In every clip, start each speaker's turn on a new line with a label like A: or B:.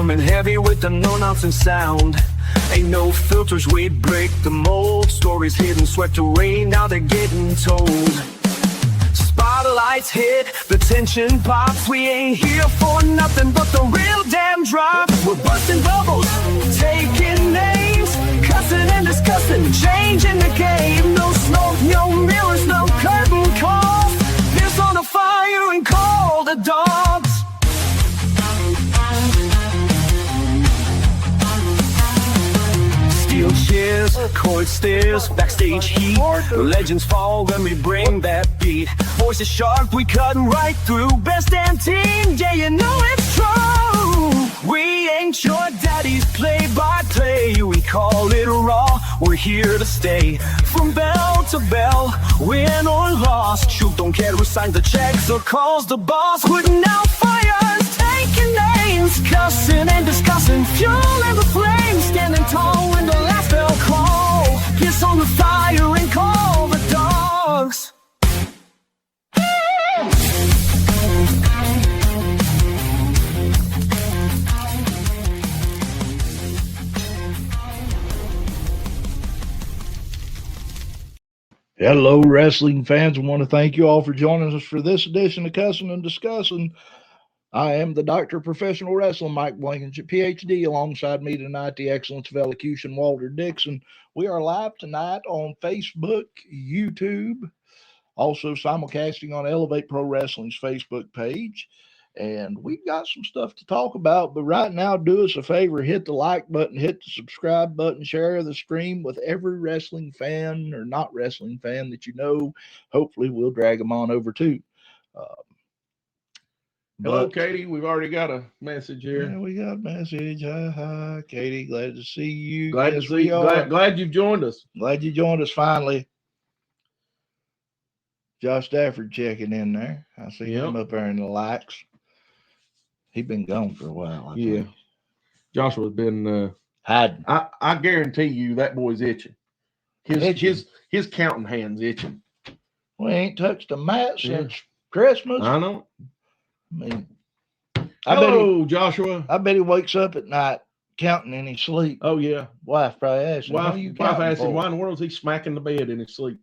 A: coming heavy with the no-nonsense sound. Ain't no filters, we break the mold. Stories hidden, swept away, now they're getting told. Spotlights hit, the tension pops. We ain't here for nothing but the real damn drop. We're busting bubbles, taking names, cussing and discussing, changing the game. No smoke, no mirrors, no curtain calls. This on a fire and call the dogs. Steel chairs, chord stairs, backstage heat. Legends fall when we bring that beat. Voices sharp, we cutting right through. Best damn team, yeah, you know it's true. We ain't your daddy's play-by-play. We call it raw, we're here to stay. From bell to bell, win or lost. Shoot, don't care who signs the checks or calls the boss. Putting out fires, taking names, cussing and discussing, fueling the flames. Standing tall when the last bell call. Piss on the fire and call the dogs.
B: Hello, wrestling fans. I want to thank you all for joining us for this edition of Cussin Discussin. I am the Doctor of Professional Wrestling, Mike Blankenship, PhD. Alongside me tonight, the Excellence of Elocution, Walter Dixon. We are live tonight on Facebook, YouTube, also simulcasting on Elevate Pro Wrestling's Facebook page. And we've got some stuff to talk about, but right now, do us a favor, hit the like button, hit the subscribe button, share the stream with every wrestling fan or not wrestling fan that you know. Hopefully, we'll drag them on over too.
C: Hello, Katie. We've already got a message here.
B: Yeah, we got a message. Hi, Katie. Glad to see you.
C: Glad to see you. Glad you've joined us.
B: Glad you joined us finally. Josh Stafford checking in there. I see him up there in the likes. He's been gone for a while. I think.
C: Joshua's been
B: hiding.
C: I guarantee you that boy's itching. His counting hand's itching.
B: We ain't touched a mat since Christmas.
C: I know.
B: I mean,
C: Joshua.
B: I bet he wakes up at night counting in his sleep.
C: Oh yeah.
B: Wife probably asks him.
C: Wife asked him, why in the world is he smacking the bed in his sleep?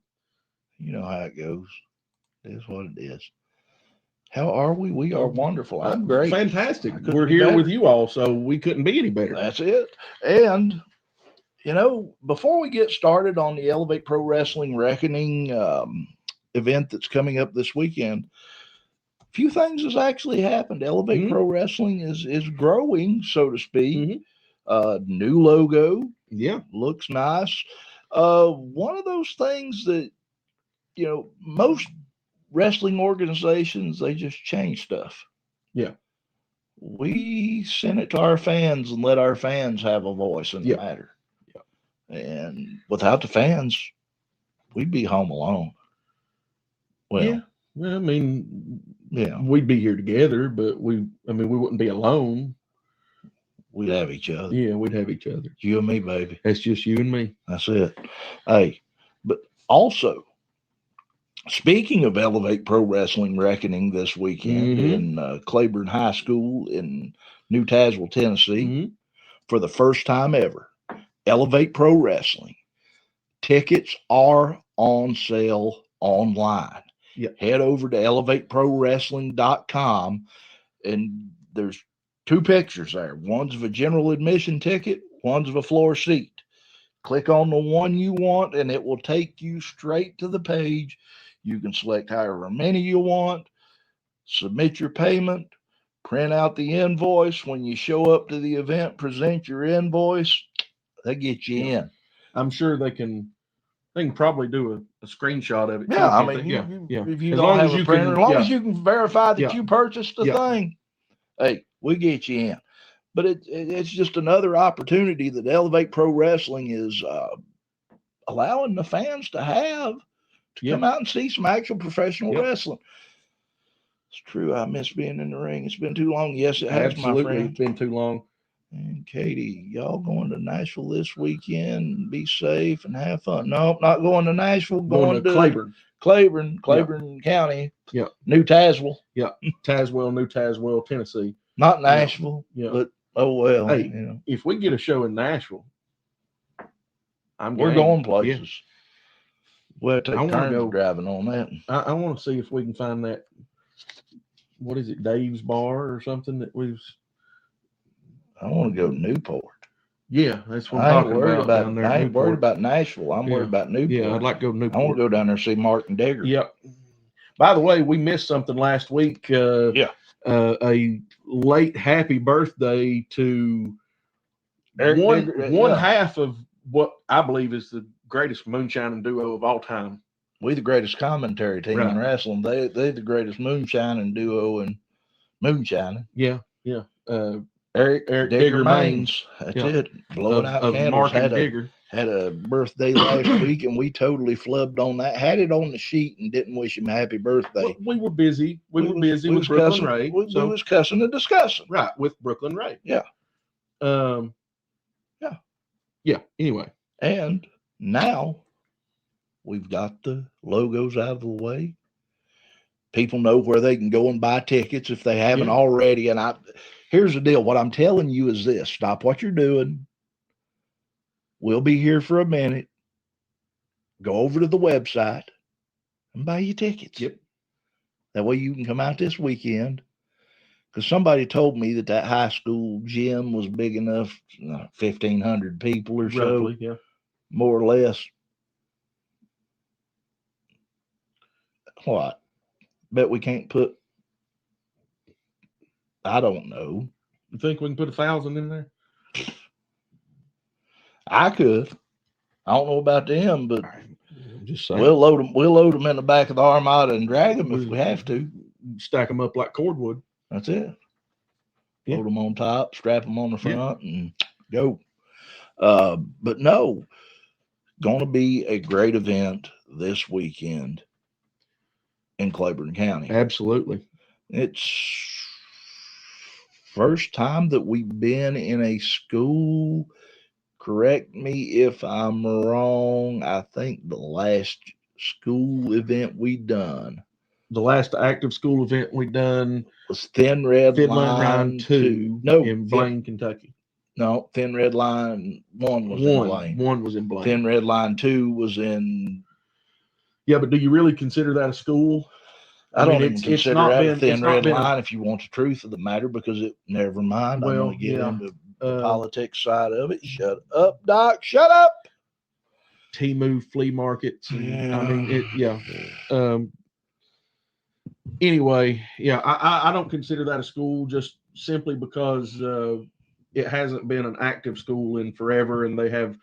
B: You know how it goes. It is what it is. How are we? We are wonderful. I'm great.
C: Fantastic. We're here with you all, so we couldn't be any better.
B: That's it. And, you know, before we get started on the Elevate Pro Wrestling Reckoning event that's coming up this weekend, a few things has actually happened. Elevate Pro Wrestling is growing, so to speak. New logo.
C: Yeah.
B: Looks nice. One of those things that, you know, most wrestling organizations, they just change stuff.
C: Yeah.
B: We send it to our fans and let our fans have a voice in the matter. Yeah. And without the fans, we'd be home alone. Well,
C: I mean, we'd be here together, but we wouldn't be alone.
B: We'd have each other.
C: Yeah, we'd have each other.
B: You and me, baby.
C: That's just you and me.
B: That's it. Hey, but also, speaking of Elevate Pro Wrestling Reckoning this weekend in Claiborne High School in New Tazewell, Tennessee, for the first time ever, Elevate Pro Wrestling tickets are on sale online.
C: Yep.
B: Head over to elevateprowrestling.com, and there's two pictures there. One's of a general admission ticket, one's of a floor seat. Click on the one you want, and it will take you straight to the page. You can select however many you want, submit your payment, print out the invoice. When you show up to the event, present your invoice. They get you in.
C: I'm sure they can probably do a screenshot of it.
B: Yeah, I mean, if you don't have a printer, as long as you can verify that you purchased the thing, hey, we get you in. But it's just another opportunity that Elevate Pro Wrestling is allowing the fans to have to come out and see some actual professional wrestling. It's true. I miss being in the ring. It's been too long. Yes, it has, my friend.
C: It's been too long.
B: And Katie, y'all going to Nashville this weekend? Be safe and have fun. No, not going to Nashville. Going to
C: Claiborne.
B: Claiborne County.
C: Yeah.
B: New Tazewell.
C: Yeah. Tazewell, New Tazewell, Tennessee.
B: Not Nashville.
C: Yeah.
B: But Oh well,
C: Hey,
B: you know,
C: if we get a show in Nashville,
B: we're
C: game.
B: going places. We'll
C: I
B: take
C: wanna
B: turns
C: go-
B: driving on that.
C: I want to see if we can find that. What is it, Dave's Bar or something that we've.
B: I want to go to Newport.
C: Yeah, that's what I'm
B: I ain't
C: talking
B: worried
C: about down there.
B: I
C: at
B: ain't worried
C: Newport.
B: about Nashville. I'm worried about Newport.
C: Yeah, I'd like to go to
B: I want
C: Newport.
B: to go down there and see Mark and Digger.
C: Yep. By the way, we missed something last week. A late happy birthday to
B: Eric
C: one
B: Digger,
C: one
B: yeah.
C: half of what I believe is the greatest moonshining duo of all time.
B: We the greatest commentary team in
C: Right.
B: wrestling. They the greatest moonshining duo in moonshining.
C: Yeah.
B: Eric
C: Digger
B: Maines. That's
C: Yeah.
B: it. Blowing out
C: Of
B: candles.
C: Mark and Digger.
B: Had a birthday last week, and we totally flubbed on that. Had it on the sheet and didn't wish him happy birthday.
C: Well, we were busy. We were busy with Brooklyn Ray.
B: We was cussing and discussing.
C: Right, with Brooklyn Ray.
B: Yeah.
C: Yeah. Anyway.
B: And now we've got the logos out of the way. People know where they can go and buy tickets if they haven't already. And here's the deal. What I'm telling you is this. Stop what you're doing. We'll be here for a minute. Go over to the website and buy your tickets.
C: Yep.
B: That way you can come out this weekend. Because somebody told me that high school gym was big enough, 1,500 people or so.
C: Roughly, yeah.
B: More or less. What? Bet we can't put, I don't know.
C: You think we can put 1,000 in there?
B: I could. I don't know about them, but
C: Just saying.
B: we'll load them in the back of the Armada and drag them if we have to.
C: Stack them up like cordwood.
B: That's it.
C: Yeah.
B: Load them on top, strap them on the front, and go. But no, going to be a great event this weekend in Claiborne County.
C: Absolutely.
B: It's first time that we've been in a school. Correct me if I'm wrong. I think the last school event we done.
C: The last active school event we done
B: Was Thin Red Line
C: 2
B: No,
C: in Blaine, Kentucky.
B: No, Thin Red Line 1 was in Blaine.
C: One was in Blaine.
B: Thin Red Line 2 was in.
C: Yeah, but do you really consider that a school?
B: I don't even consider that a Thin Red Line if you want the truth of the matter, because it, never mind. I'm going to get into the politics side of it. Shut up, Doc. Shut up.
C: Temu flea markets. And, I mean, anyway, I don't consider that a school just simply because it hasn't been an active school in forever, and they have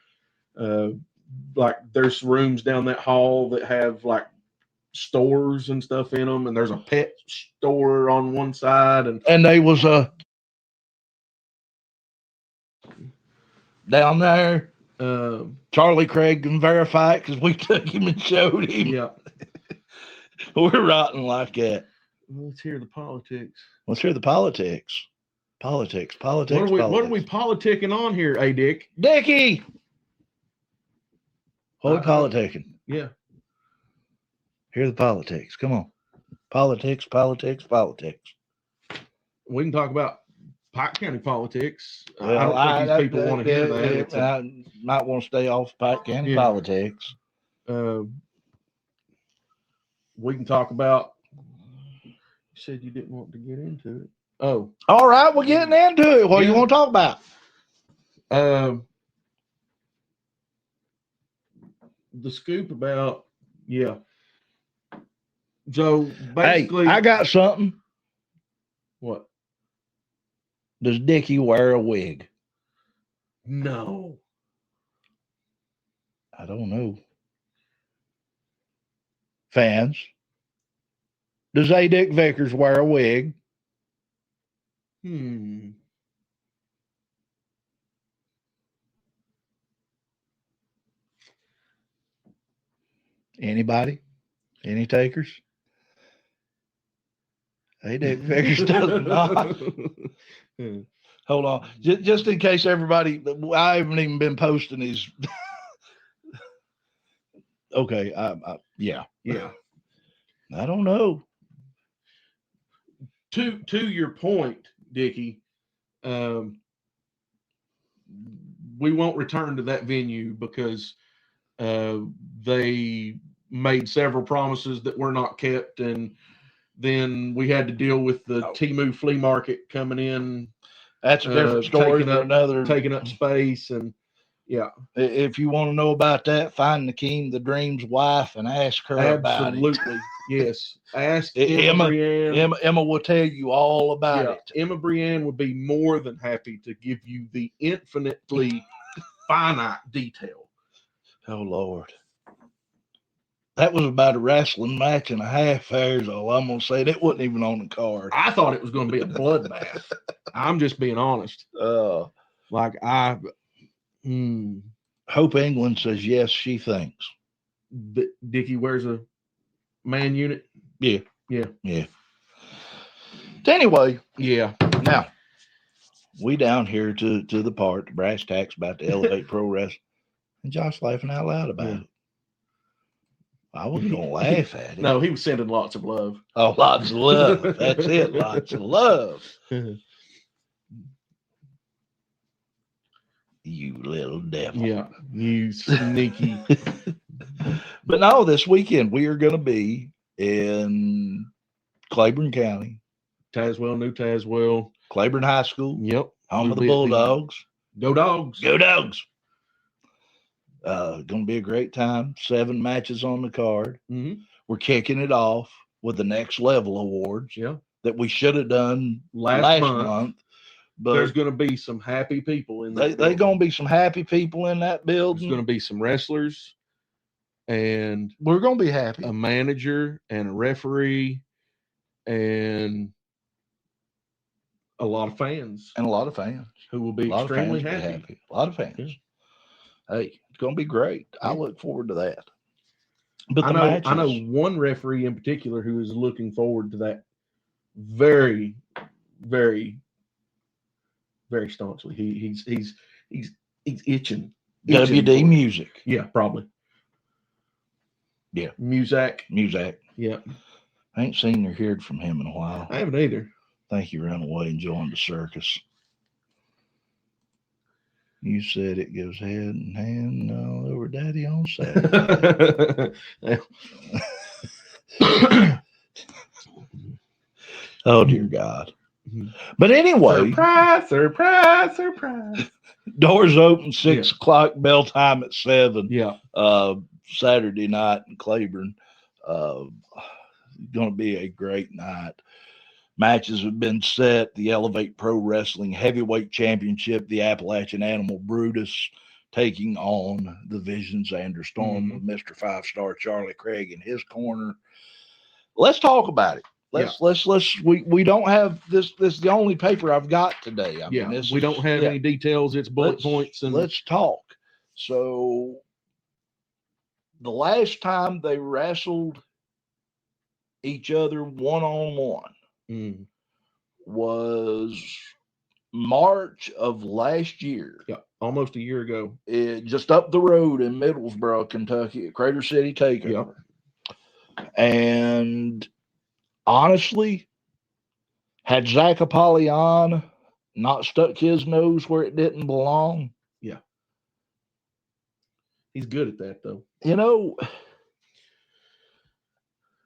C: like there's rooms down that hall that have like stores and stuff in them, and there's a pet store on one side,
B: and they was down there. Charlie Craig can verify it because we took him and showed him.
C: Yeah.
B: We're rotten like that.
C: Let's hear the politics.
B: Let's hear the politics. Politics.
C: What are we politicking on here, Dick?
B: Dickie! What are we politicking?
C: Yeah.
B: Hear the politics. Come on. Politics.
C: We can talk about Pike County politics.
B: Well,
C: I don't think these people want to hear that.
B: I might want to stay off Pike County politics.
C: We can talk about. You said you didn't want to get into it. Oh,
B: all right. We're getting into it. What do you want to talk about?
C: The scoop about So basically,
B: hey, I got something.
C: What?
B: Does Dickie wear a wig?
C: No.
B: I don't know. Fans, does A. Dick Vickers wear a wig? Anybody? Any takers? A. Dick Vickers does not. Hold on. Just in case everybody, I haven't even been posting these. Okay. Yeah. I don't know.
C: To your point, Dickie, we won't return to that venue because they made several promises that were not kept, and then we had to deal with the Temu flea market coming in.
B: That's a different story than another.
C: Taking up space, and yeah.
B: If you want to know about that, find Nakeem the Dream's wife and ask her about it.
C: Absolutely, yes. Ask Emma Brienne.
B: Emma will tell you all about it.
C: Emma Brienne would be more than happy to give you the infinitely finite detail.
B: Oh, Lord. That was about a wrestling match and a half. There's all I'm going to say. That wasn't even on the card.
C: I thought it was going to be a bloodbath. I'm just being honest.
B: Hope England says yes, she thinks.
C: Dickie wears a man unit?
B: Yeah. Anyway.
C: Yeah.
B: Now, we down here to the part, the brass tacks about the Elevate Pro Wrestling. And Josh laughing out loud about it. I wasn't going to laugh at it.
C: No, he was sending lots of love.
B: Oh, lots of love. That's it. Lots of love. You little devil.
C: Yeah, you sneaky.
B: But no, this weekend we are going to be in Claiborne County.
C: Tazewell, New Tazewell.
B: Claiborne High School.
C: Yep.
B: Home of the Bulldogs.
C: Go Dogs.
B: Go Dogs. Going to be a great time. 7 matches on the card.
C: Mm-hmm.
B: We're kicking it off with the Next Level Awards.
C: Yeah.
B: That we should have done last month. But
C: there's going to be some happy people in that.
B: There's going to be some happy people in that building.
C: There's going to be some wrestlers, and
B: we're going to be happy.
C: A manager and a referee, and a lot of fans. Who will be extremely happy.
B: A lot of fans. Yeah. Hey, it's going to be great. I look forward to that. But
C: I know one referee in particular who is looking forward to that very, very, very staunchly. He's itching.
B: WD Music.
C: Yeah, probably.
B: Yeah.
C: Muzak.
B: Yeah. I ain't seen or heard from him in a while.
C: I haven't either.
B: I think he ran away and joined the circus. You said it goes hand in hand all over Daddy on Saturday. Oh, dear God. But anyway.
C: Surprise.
B: Doors open 6 o'clock, bell time at 7.
C: Yeah.
B: Saturday night in Claiborne. Going to be a great night. Matches have been set. The Elevate Pro Wrestling Heavyweight Championship, the Appalachian Animal Brutus taking on the Vision Xander Storm with Mr. 5-Star Charlie Craig in his corner. Let's talk about it. We don't have this. This is the only paper I've got today. I mean,
C: we don't have any details. It's bullet points. And
B: let's talk. So the last time they wrestled each other one-on-one was March of last year.
C: Yeah, almost a year ago.
B: Just up the road in Middlesboro, Kentucky, at Crater City Takeover.
C: Yeah.
B: And honestly, had Zach Apollyon not stuck his nose where it didn't belong.
C: Yeah. He's good at that, though.
B: You know,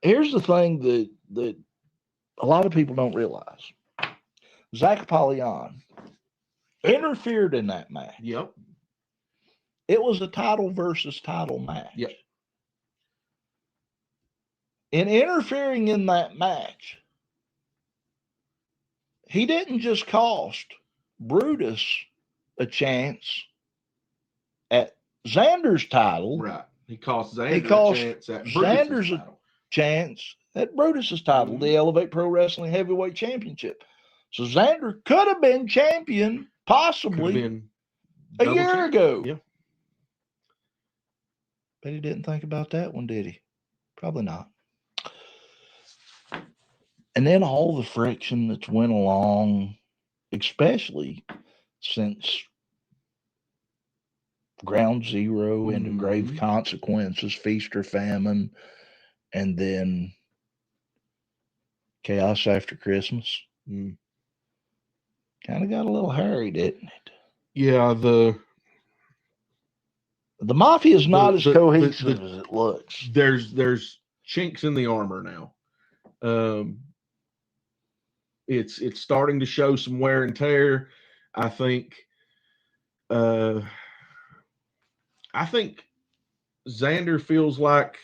B: here's the thing that a lot of people don't realize. Zach Apollyon interfered in that match.
C: Yep.
B: It was a title versus title match.
C: Yep.
B: In interfering in that match, he didn't just cost Brutus a chance at Xander's title.
C: Right. He cost Xander a chance at Brutus's title.
B: Chance at Brutus's title, the Elevate Pro Wrestling Heavyweight Championship. So Xander could have been champion possibly a year ago.
C: Yeah.
B: But he didn't think about that one, did he? Probably not. And then all the friction that's went along, especially since Ground Zero into Grave Consequences, Feast or Famine, and then Chaos After Christmas. Kind of got a little hairy, didn't it?
C: Yeah,
B: The mafia is not as cohesive as it looks.
C: There's chinks in the armor now. It's starting to show some wear and tear. I think Xander feels like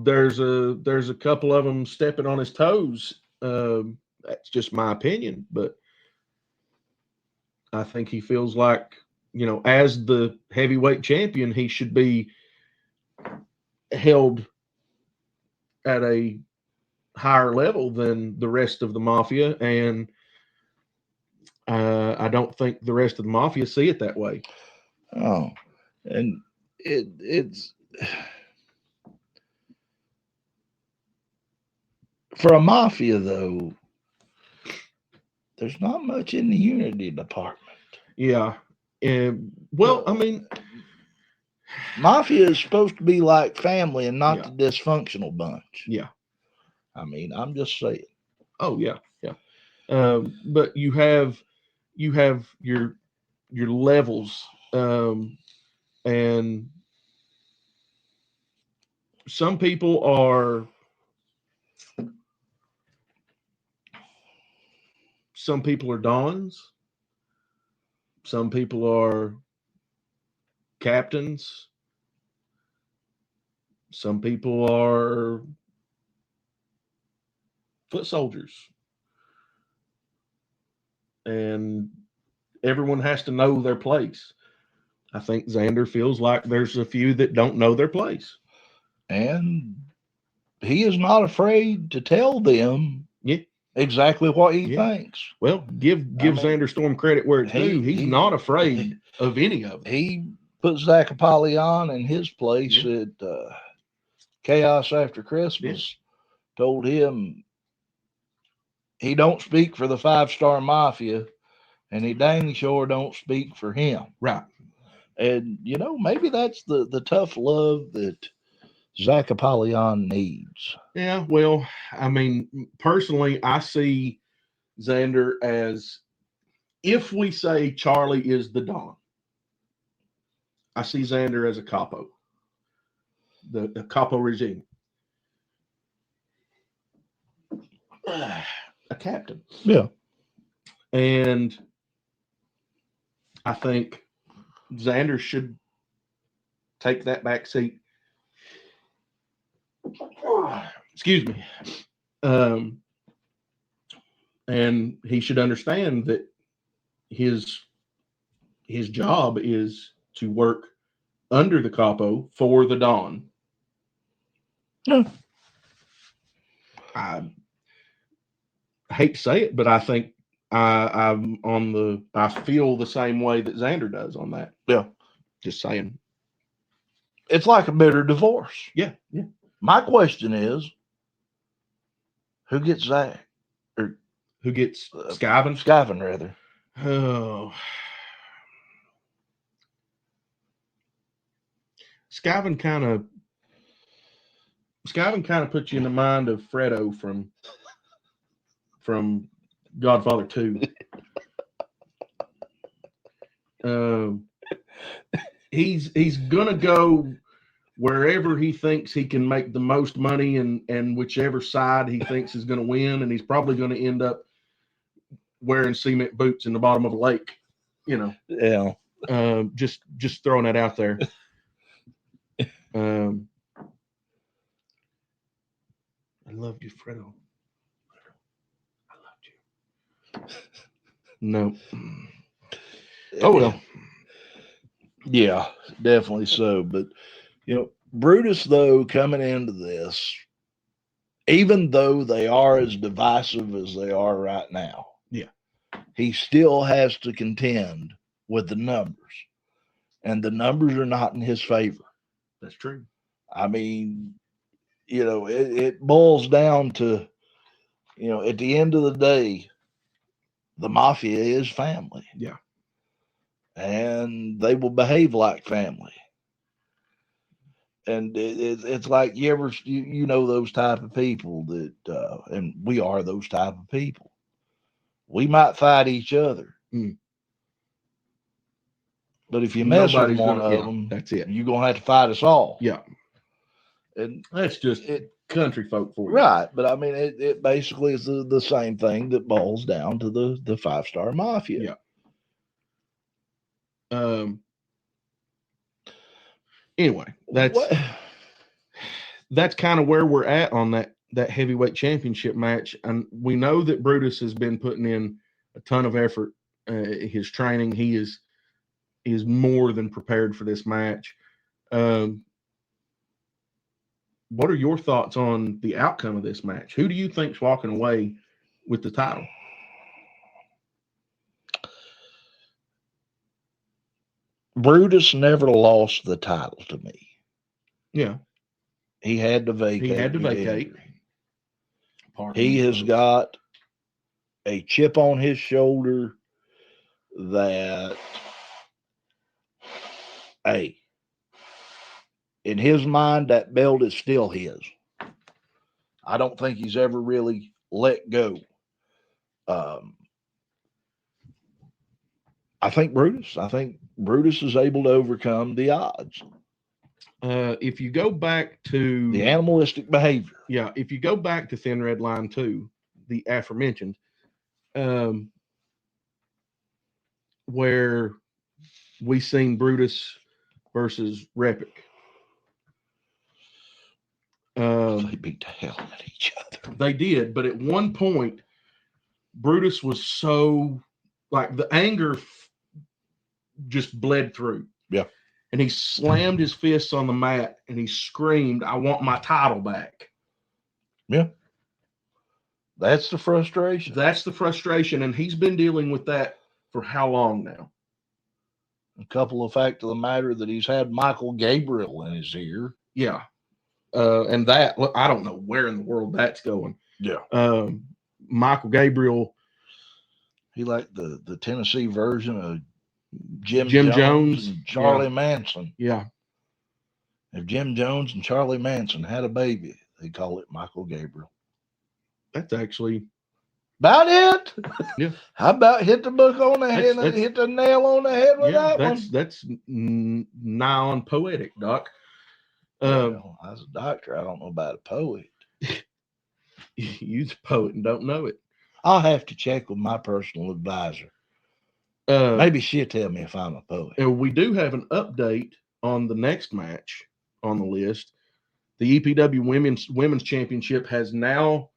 C: there's a couple of them stepping on his toes. That's just my opinion, but I think he feels like, as the heavyweight champion, he should be held at a higher level than the rest of the mafia, and I don't think the rest of the mafia see it that way.
B: Oh, and it's for a mafia though. There's not much in the unity department.
C: Yeah, well, I mean,
B: mafia is supposed to be like family and not
C: Yeah.
B: the dysfunctional bunch.
C: Yeah.
B: I mean, I'm just saying.
C: Oh yeah, yeah. But you have your levels, and some people are dons, some people are captains, some people are foot soldiers, and everyone has to know their place. I think Xander feels like there's a few that don't know their place,
B: and he is not afraid to tell them exactly what he thinks.
C: Well, give Xander Storm credit where it's due. He's not afraid of any of it.
B: He put Zach Apollyon in his place at Chaos After Christmas. Told him he don't speak for the 5-star mafia, and he dang sure don't speak for him.
C: Right.
B: And maybe that's the tough love that Zach Apollyon needs.
C: Yeah, well, I mean, personally, I see Xander as, if we say Charlie is the Don, I see Xander as a capo, the capo regime, a captain.
B: Yeah.
C: And I think Xander should take that back seat. Excuse me. And he should understand that his job is to work under the capo for the Don.
B: Yeah.
C: I hate to say it, but I think I feel the same way that Xander does on that.
B: Yeah.
C: Just saying.
B: It's like a bitter divorce.
C: Yeah. Yeah.
B: My question is, who gets Zach? Or
C: who gets Skyvin?
B: Skyvin, rather.
C: Oh. Skyvin kind of puts you in the mind of Fredo from Godfather 2. He's gonna go wherever he thinks he can make the most money, and whichever side he thinks is going to win, and he's probably going to end up wearing cement boots in the bottom of a lake.
B: Yeah.
C: Just throwing that out there. I loved you, Fredo. I loved you. No. Oh well.
B: Yeah, definitely so. But Brutus, though, coming into this, even though they are as divisive as they are right now, he still has to contend with the numbers, and the numbers are not in his favor.
C: That's true.
B: I mean, it boils down to, at the end of the day, the mafia is family.
C: Yeah.
B: And they will behave like family. And it's like you know those type of people that, and we are those type of people. We might fight each other, But if you mess with
C: Nobody's
B: one
C: gonna-
B: of them,
C: that's it.
B: you're gonna have to fight us all.
C: Yeah,
B: And
C: that's just country folk for you.
B: right, but I mean, it basically is the same thing that boils down to the 5-star mafia.
C: Yeah. Anyway, that's kind of where we're at on that heavyweight championship match, and we know that Brutus has been putting in a ton of effort. His training, he is more than prepared for this match. What are your thoughts on the outcome of this match? Who do you think's walking away with the title?
B: Brutus never lost the title to me.
C: Yeah,
B: He had to vacate.
C: he had to
B: due to
C: vacate.
B: injury.
C: Pardon
B: He
C: me,
B: has
C: folks.
B: got a chip on his shoulder that, hey, in his mind, that belt is still his. I don't think he's ever really let go. I think Brutus is able to overcome the odds.
C: If you go back to
B: The animalistic behavior.
C: yeah, if you go back to Thin Red Line 2, the aforementioned, where we seen Brutus versus Repic.
B: They beat the hell out of each other.
C: They did, but at one point, Brutus was so like the anger just bled through.
B: Yeah.
C: And he slammed his fists on the mat and he screamed, "I want my title back."
B: Yeah. That's the frustration.
C: That's the frustration. And he's been dealing with that for how long now?
B: A couple of facts of the matter that he's had Michael Gabriel in his ear.
C: Yeah. And that, look, I don't know where in the world that's going.
B: Yeah.
C: Michael Gabriel.
B: He liked the Tennessee version of Jim
C: Jones
B: and Charlie Manson.
C: Yeah.
B: If Jim Jones and Charlie Manson had a baby, they call it Michael Gabriel.
C: That's actually
B: about it.
C: Yeah.
B: How about hit the book on the head and hit the nail on the head with that one?
C: That's nigh on poetic, Doc.
B: Well, as a doctor, I don't know about a poet.
C: You're a poet and don't know it.
B: I'll have to check with my personal advisor. Maybe she'll tell me if I'm a poet.
C: We do have an update on the next match on the list. The EPW Women's Championship has now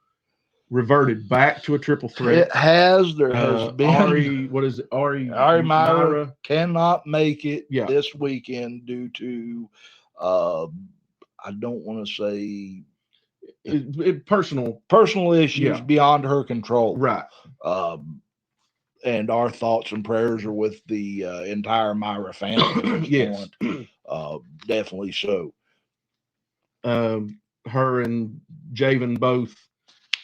C: reverted back to a triple threat.
B: It has. There has been.
C: Ari
B: Myra cannot make it
C: Yeah.
B: this weekend due to, I don't want to say personal issues
C: Yeah.
B: beyond her control.
C: Right.
B: And our thoughts and prayers are with the entire Myra family at this
C: Yes.
B: point. Definitely so.
C: Her and Javen both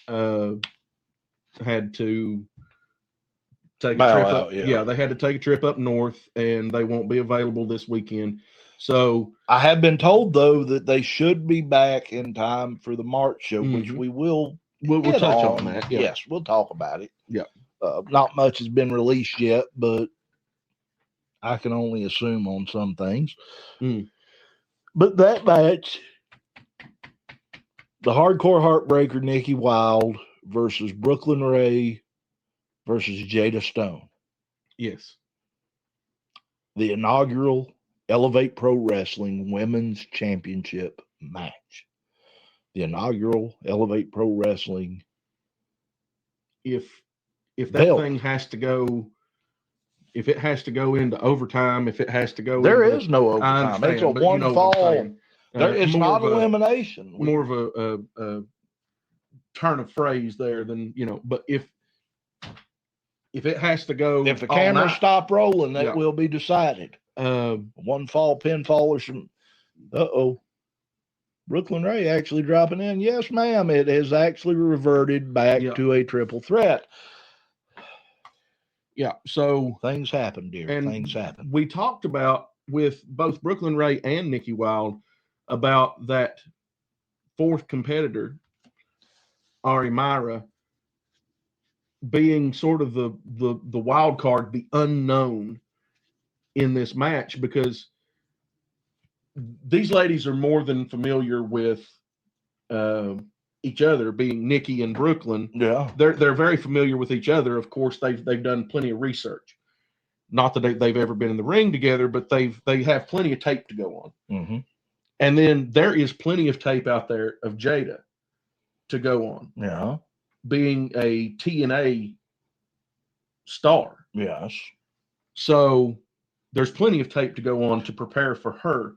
C: had to take a
B: Bow
C: trip
B: out,
C: up.
B: yeah.
C: Yeah, they had to take a trip up north, and they won't be available this weekend. So
B: I have been told, though, that they should be back in time for the March show, which
C: Mhm.
B: we will
C: we'll
B: hit
C: touch on that. Yeah.
B: Yes, we'll talk about it.
C: Yeah.
B: Not much has been released yet, but I can only assume on some things.
C: Mm.
B: But that match, the Hardcore Heartbreaker Nikki Wilde versus Brooklyn Ray versus Jada Stone,
C: Yes.
B: the inaugural Elevate Pro Wrestling Women's Championship match. The inaugural Elevate Pro Wrestling.
C: If that
B: Belt.
C: thing has to go, if it has to go into overtime, if it has to go,
B: There
C: into,
B: is no
C: I
B: overtime. It's a
C: understand, but you
B: one
C: know what I'm
B: fall.
C: saying.
B: It's
C: more
B: not
C: of a-
B: elimination.
C: more of a turn of phrase there than but if it has to go,
B: If the
C: all
B: cameras
C: night,
B: stop rolling, that
C: Yeah.
B: will be decided. One fall, pinfall, or some. Brooklyn Ray actually dropping in. Yes, ma'am. It has actually reverted back
C: Yeah.
B: to a triple threat.
C: yeah. So
B: Things happen, dear.
C: And
B: Things happen.
C: we talked about with both Brooklyn Ray and Nikki Wilde about that fourth competitor, Ari Myra, being sort of the wild card, the unknown in this match because these ladies are more than familiar with each other, being Nikki and Brooklyn.
B: Yeah.
C: They're very familiar with each other. Of course, they've done plenty of research. Not that they've ever been in the ring together, but they have plenty of tape to go on.
B: Mm-hmm.
C: And then there is plenty of tape out there of Jada to go on.
B: Yeah.
C: Being a TNA star.
B: Yes.
C: So there's plenty of tape to go on to prepare for her.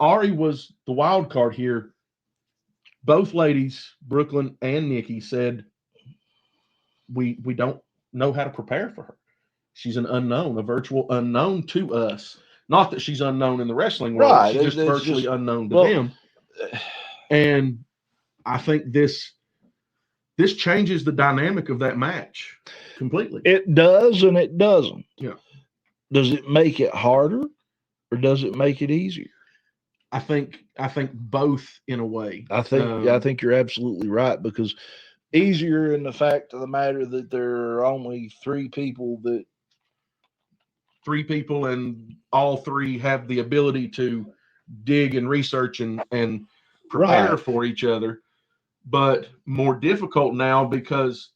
C: Ari was the wild card here. Both ladies, Brooklyn and Nikki, said we don't know how to prepare for her. She's an unknown, a virtual unknown to us. Not that she's unknown in the wrestling world.
B: Right.
C: She's just virtually unknown to them. And I think this changes the dynamic of that match completely.
B: It does and it doesn't.
C: Yeah.
B: Does it make it harder or does it make it easier?
C: I think both in a way.
B: I think you're absolutely right, because easier in the fact of the matter that there are only three people,
C: and all three have the ability to dig and research and prepare for each other. But more difficult now because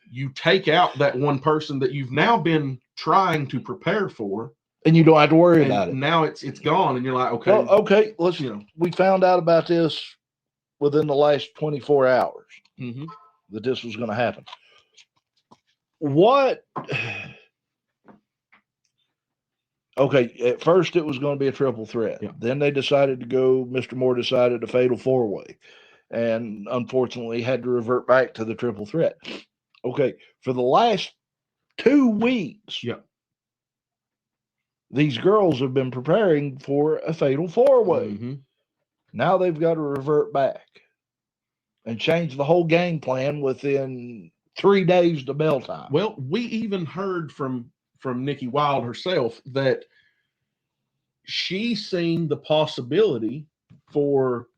C: you take out that one person that you've now been trying to prepare for.
B: And you don't have to worry about it.
C: Now it's gone, and you're like, okay.
B: Well, okay, let's. We found out about this within the last 24 hours that this was going to happen. What? Okay, at first it was going to be a triple threat.
C: Yeah.
B: Then they decided to go. Mr. Moore decided a fatal four-way, and unfortunately had to revert back to the triple threat. Okay, for the last 2 weeks.
C: Yeah.
B: These girls have been preparing for a fatal four-way.
C: Mm-hmm.
B: Now they've got to revert back and change the whole game plan within 3 days to bell time.
C: Well, we even heard from Nikki Wilde herself that she's seen the possibility for,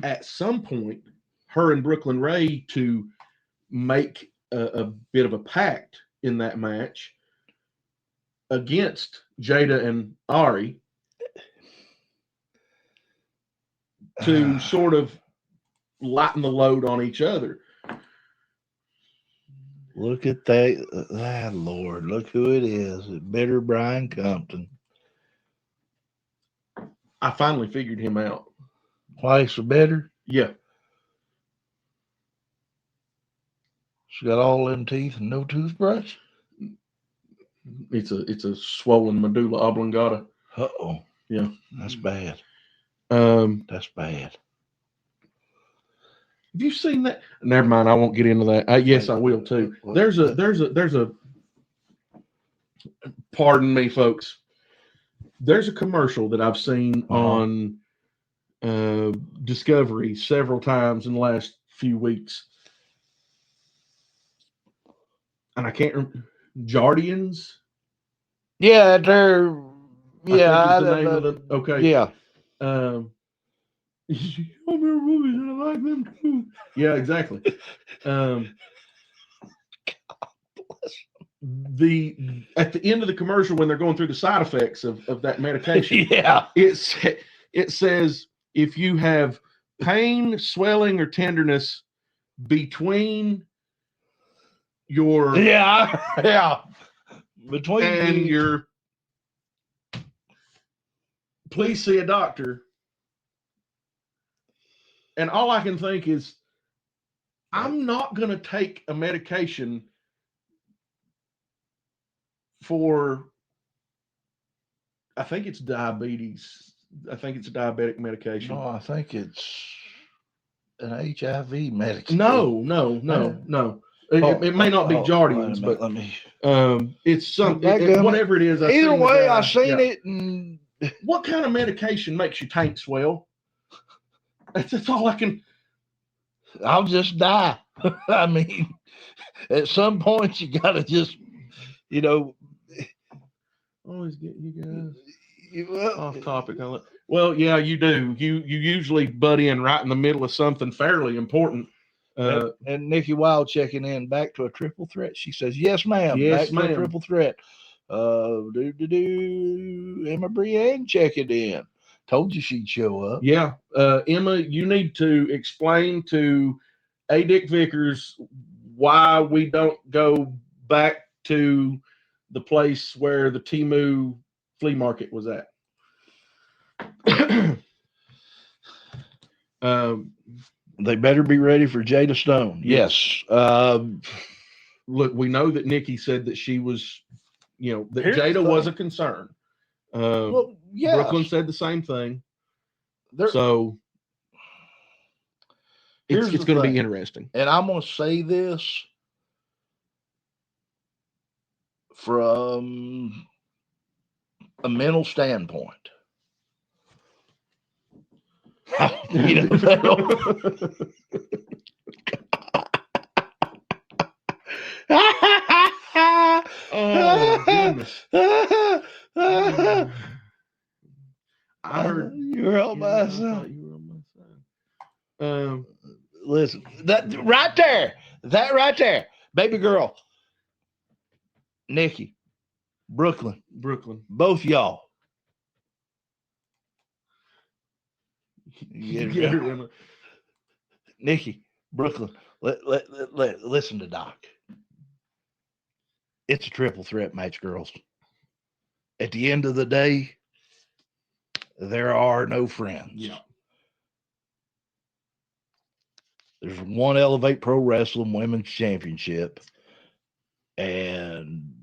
C: at some point, her and Brooklyn Ray to make a bit of a pact in that match against Jada and Ari to sort of lighten the load on each other.
B: Look at that. Lord, look who it is. Bitter Brian Compton.
C: I finally figured him out.
B: Twice better?
C: Yeah.
B: She got all them teeth and no toothbrush?
C: It's a swollen medulla oblongata.
B: Uh-oh.
C: Yeah.
B: That's bad.
C: That's
B: bad.
C: Have you seen that? Never mind. I won't get into that. Yes, I will too. There's a. Pardon me, folks. There's a commercial that I've seen on Discovery several times in the last few weeks, and I can't remember. Jardians.
B: Yeah, they're. Yeah,
C: the name of the. Okay.
B: Yeah.
C: You remember movies and I like them too. Yeah, exactly. At the end of the commercial, when they're going through the side effects of that medication, it says if you have pain, swelling, or tenderness between your between your, please see a doctor. And all I can think is, I'm not going to take a medication for, I think it's diabetes. I think it's a diabetic medication.
B: No, I think it's an HIV medication.
C: No. It may not be Jardians, but
B: let me.
C: It's something. Whatever it is.
B: Either way, I seen it. And
C: what kind of medication makes your tank swell? That's all I can.
B: I'll just die. I mean, at some point you gotta just,
C: always get you guys off topic. Well, yeah, you do. You usually butt in right in the middle of something fairly important.
B: And Nikki Wilde checking in, back to a triple threat. She says, "Yes, ma'am.
C: Yes,
B: back to a triple threat." Emma Brienne checking in. Told you she'd show up.
C: Yeah. Emma, you need to explain to A. Dick Vickers why we don't go back to the place where the Temu flea market was at.
B: They better be ready for Jada Stone. Yes.
C: Look, we know that Nikki said that she was, that
B: Here's the
C: Jada was
B: thing.
C: a concern.
B: Well, yes.
C: Brooklyn said the same thing.
B: There-
C: So
B: Here's
C: it's
B: the
C: going to be
B: thing.
C: interesting.
B: And I'm going to say this from a mental standpoint.
C: Oh, goodness. I heard
B: you're on my
C: I
B: side.
C: thought you were on my side.
B: Listen, that right there, baby girl, Nikki, Brooklyn, both y'all. Nikki, Brooklyn, listen to Doc. It's a triple threat match, girls. At the end of the day, there are no friends.
C: Yeah.
B: There's one Elevate Pro Wrestling Women's Championship, and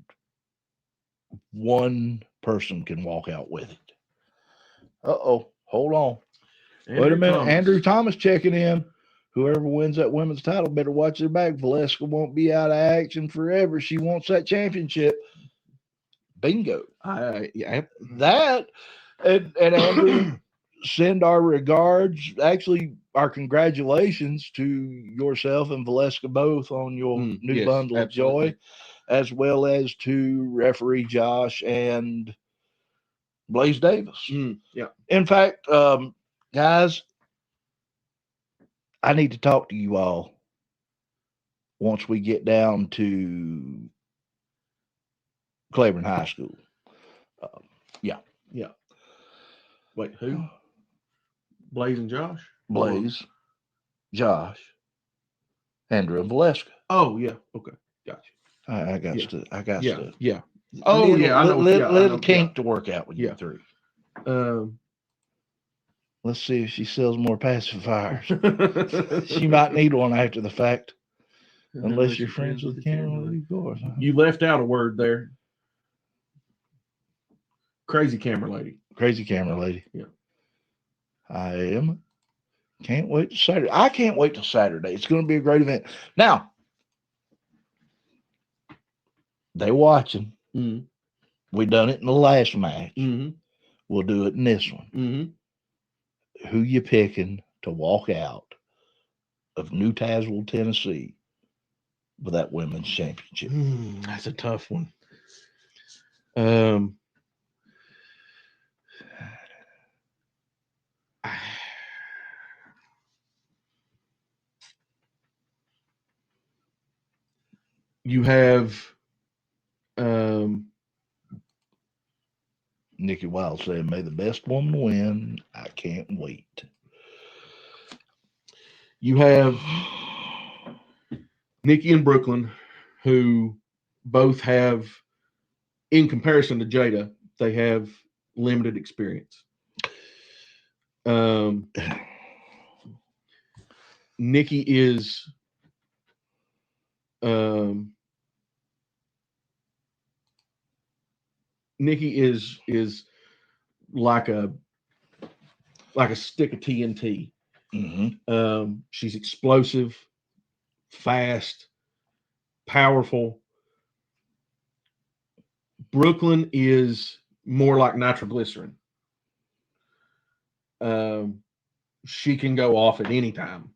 B: one person can walk out with it. Uh-oh. Hold on. Wait a minute. Andrew Thomas checking in. Whoever wins that women's title better watch their back. Valeska won't be out of action forever. She wants that championship. Bingo.
C: Yeah.
B: That and Andrew, send our regards. Actually, our congratulations to yourself and Valeska both on your new bundle of joy, as well as to referee Josh and Blaze Davis.
C: Yeah.
B: In fact, guys, I need to talk to you all once we get down to Claiborne High School.
C: Yeah. Wait, who? Blaze and Josh?
B: Blaze, Josh, Andrew, and Valeska.
C: Oh, yeah. Okay. Gotcha.
B: I got to.
C: Yeah. Oh, yeah. I know.
B: Little kink to work out with you three. Let's see if she sells more pacifiers. She might need one after the fact. Unless you're friends with the camera lady, of course.
C: You left out a word there. Crazy camera lady.
B: Crazy camera lady.
C: Yeah.
B: I am. Can't wait to Saturday. I can't wait till Saturday. It's going to be a great event. Now, they watching.
C: Mm-hmm.
B: We done it in the last match.
C: Mm-hmm.
B: We'll do it in this one.
C: Mm-hmm.
B: Who you picking to walk out of New Tazewell, Tennessee, with that women's championship?
C: That's a tough one. You have
B: Nikki Wild said, "May the best woman win. I can't wait."
C: You have Nikki and Brooklyn, who both have, in comparison to Jada, they have limited experience. Nikki is like a stick of TNT.
B: Mm-hmm.
C: She's explosive, fast, powerful. Brooklyn is more like nitroglycerin. She can go off at any time,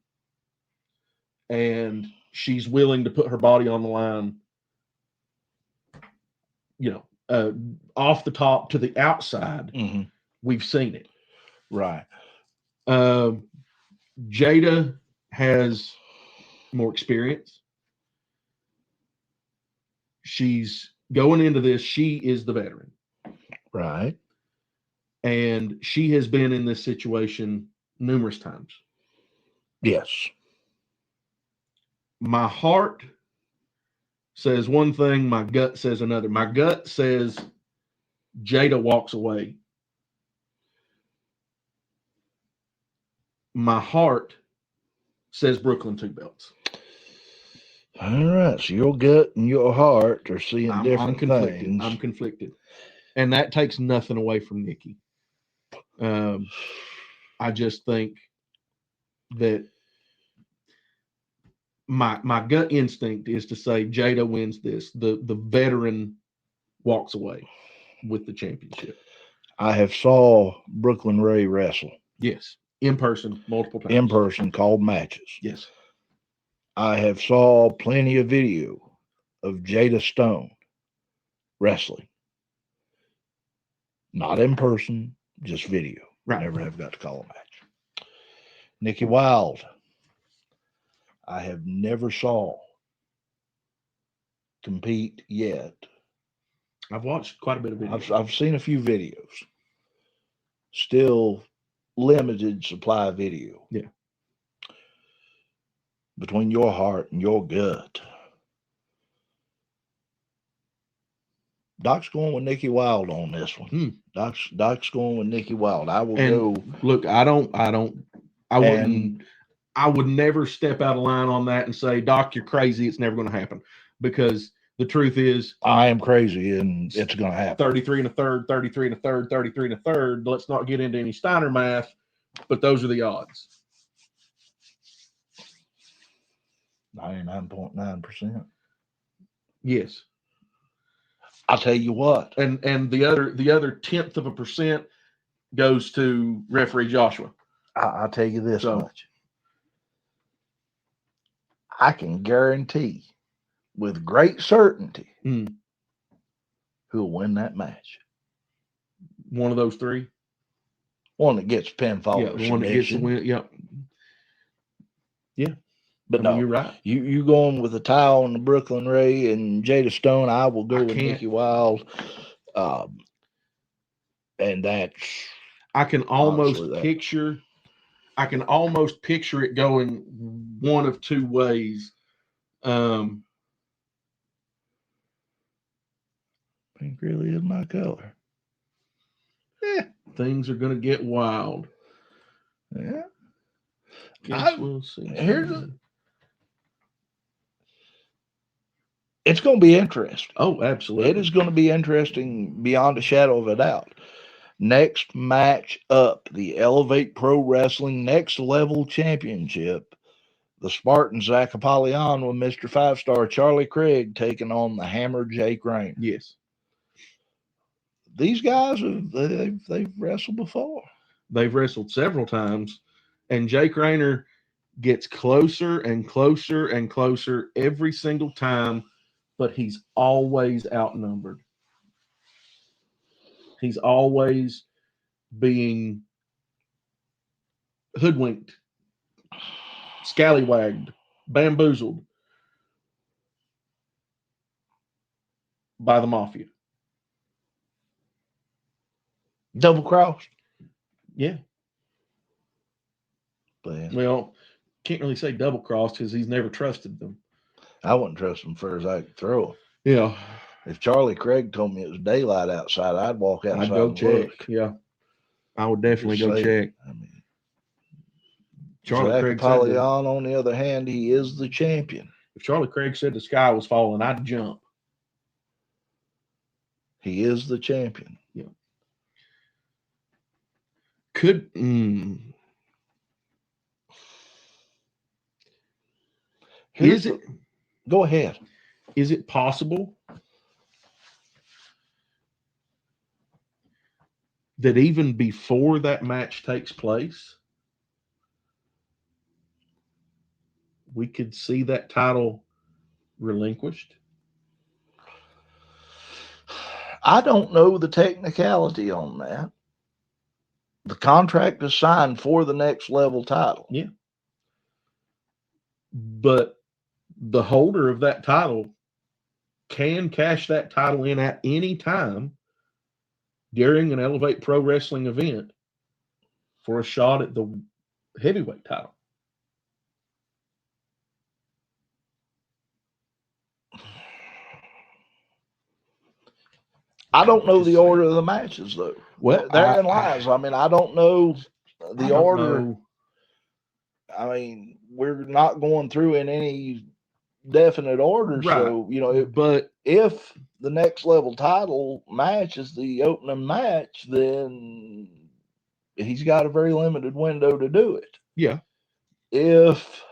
C: and she's willing to put her body on the line, off the top to the outside.
B: Mm-hmm.
C: We've seen it.
B: Right.
C: Jada has more experience. She's going into this, she is the veteran.
B: Right.
C: And she has been in this situation numerous times.
B: Yes.
C: My heart says one thing, my gut says another. My gut says Jada walks away. My heart says Brooklyn 2 belts.
B: All right. So your gut and your heart are seeing different
C: conflicted.
B: things.
C: I'm conflicted. And that takes nothing away from Nikki. I just think that my gut instinct is to say Jada wins this. The veteran walks away with the championship.
B: I have saw Brooklyn Ray wrestle.
C: Yes. In person, multiple times.
B: In person, called matches.
C: Yes.
B: I have saw plenty of video of Jada Stone wrestling. Not in person, just video.
C: Right.
B: Never have got to call a match. Nikki Wilde, I have never saw compete yet.
C: I've watched quite a bit of videos.
B: I've seen a few videos. Still limited supply video.
C: Yeah.
B: Between your heart and your gut. Doc's going with Nikki Wilde on this one. Doc's going with Nikki Wilde. I will go.
C: Look, I would never step out of line on that and say, Doc, you're crazy. It's never going to happen. Because the truth is,
B: I am crazy and it's going to happen.
C: 33 and a third, 33 and a third, 33 and a third. Let's not get into any Steiner math, but those are the odds.
B: 99.9%.
C: Yes.
B: I'll tell you what.
C: And the other 0.1% goes to referee Joshua.
B: I'll tell you this much. I can guarantee with great certainty who'll win that match.
C: One of those three?
B: One that gets pinfall.
C: Yeah, the one that gets the win. Yep. Yeah.
B: But no,
C: you're right.
B: You going with the towel on the Brooklyn Ray and Jada Stone. I will go with Nikki Wilde. And that's
C: I can almost picture it going one of two ways.
B: Pink really is my color.
C: Things are going to get wild.
B: Yeah.
C: We'll see.
B: It's going to be interesting.
C: Oh, absolutely.
B: It is going to be interesting beyond a shadow of a doubt. Next match up, the Elevate Pro Wrestling Next Level Championship. The Spartan Zach Apollyon with Mr. 5-Star Charlie Craig taking on the Hammer Jake Rayner.
C: Yes.
B: These guys, they've wrestled before.
C: They've wrestled several times. And Jake Rayner gets closer and closer and closer every single time, but he's always outnumbered. He's always being hoodwinked, scallywagged, bamboozled by the mafia.
B: Double crossed.
C: Yeah.
B: But,
C: well, can't really say double crossed because he's never trusted them.
B: I wouldn't trust him for as I could throw him.
C: Yeah.
B: If Charlie Craig told me it was daylight outside, I'd walk outside.
C: I'd go check. Look. Yeah. I would definitely go check.
B: I mean,
C: Charlie Craig
B: Apollyon, on the other hand, he is the champion.
C: If Charlie Craig said the sky was falling, I'd jump.
B: He is the champion.
C: Yeah. Could is it?
B: Go ahead.
C: Is it possible that even before that match takes place, we could see that title relinquished?
B: I don't know the technicality on that. The contract is signed for the next level title.
C: Yeah. But the holder of that title can cash that title in at any time during an Elevate Pro Wrestling event for a shot at the heavyweight title.
B: I don't know the order of the matches, though.
C: Well,
B: therein lies. I mean, I don't know the order.
C: Know.
B: I mean, we're not going through in any definite order.
C: Right.
B: So,
C: but
B: if the next level title match is the opening match, then he's got a very limited window to do it.
C: Yeah.
B: If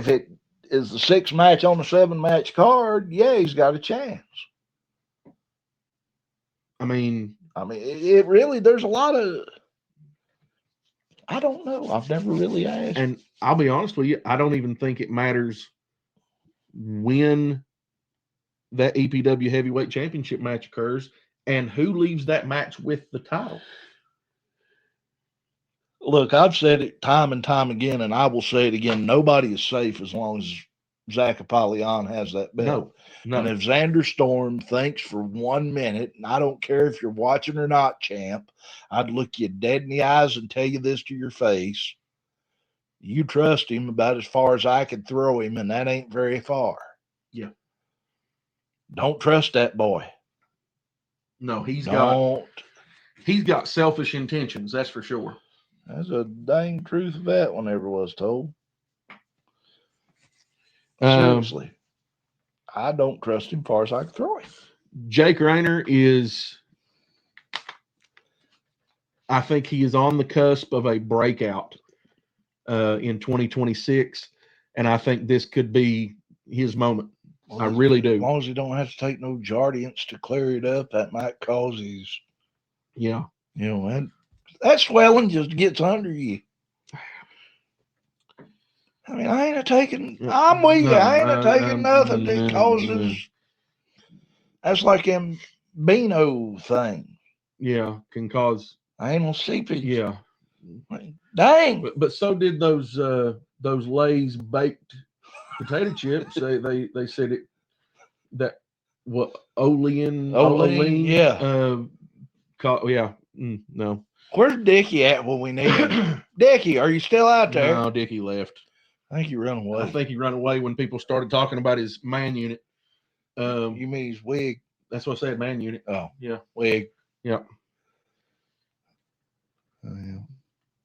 B: it is the 6 match on the 7 match card, yeah, he's got a chance.
C: I mean,
B: it really, there's a lot of, I don't know. I've never really asked.
C: And I'll be honest with you, I don't even think it matters when that EPW Heavyweight Championship match occurs and who leaves that match with the title.
B: Look, I've said it time and time again, and I will say it again. Nobody is safe as long as Zach Apollyon has that belt.
C: No.
B: And if Xander Storm thinks for 1 minute, and I don't care if you're watching or not, champ, I'd look you dead in the eyes and tell you this to your face. You trust him about as far as I could throw him, and that ain't very far.
C: Yeah.
B: Don't trust that boy.
C: No, he's
B: got
C: selfish intentions, that's for sure.
B: That's a dang truth of that one ever was told. Seriously. I don't trust him as far as I can throw him.
C: Jake Rayner I think he is on the cusp of a breakout in 2026, and I think this could be his moment.
B: Well,
C: I really do.
B: As long as he don't have to take no Jardiance to clear it up, that might cause his, that swelling just gets under you. I mean, I ain't taking. I'm with you. I ain't taking nothing that causes. That's like them Beano thing.
C: Yeah, can cause
B: anal seepage.
C: Yeah,
B: dang.
C: But so did those Lay's baked potato chips. They said it that what Olean,
B: yeah.
C: No.
B: Where's Dickie at when we need him? Dickie, are you still out there?
C: No, Dickie left.
B: I think he ran away.
C: I think he ran away when people started talking about his man unit.
B: You mean his wig?
C: That's what I said, man unit.
B: Oh,
C: yeah,
B: wig.
C: Yeah.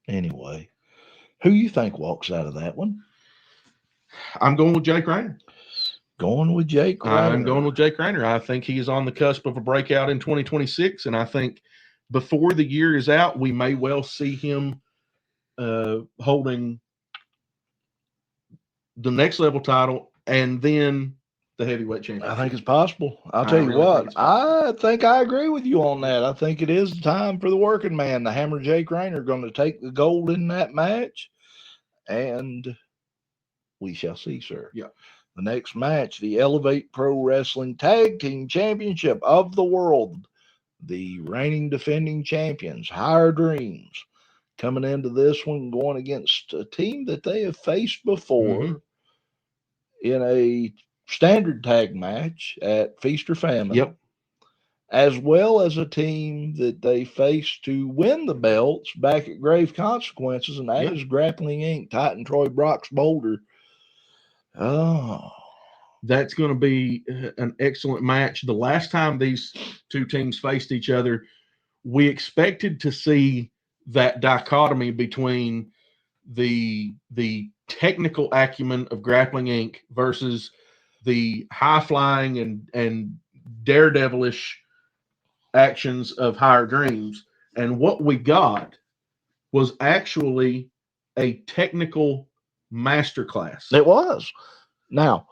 B: Anyway, who you think walks out of that one?
C: I'm going with Jake Rayner.
B: Going with Jake Rayner.
C: I'm going with Jake Rayner. I think he is on the cusp of a breakout in 2026, and I think before the year is out, we may well see him holding the next level title and then the heavyweight championship.
B: I think it's possible. I'll tell you what, I think I agree with you on that. I think it is time for the working man, the Hammer Jake Rayner, going to take the gold in that match, and we shall see, sir.
C: Yeah.
B: The next match, the Elevate Pro Wrestling Tag Team Championship of the World. The reigning defending champions, Higher Dreams, coming into this one, going against a team that they have faced before in a standard tag match at Feast or Famine.
C: Yep.
B: As well as a team that they faced to win the belts back at Grave Consequences, and that is Grappling Inc., Titan Troy Brock's Boulder. Oh.
C: That's going to be an excellent match. The last time these two teams faced each other, we expected to see that dichotomy between the technical acumen of Grappling Inc. versus the high-flying and daredevilish actions of Higher Dreams. And what we got was actually a technical masterclass.
B: It was. Now,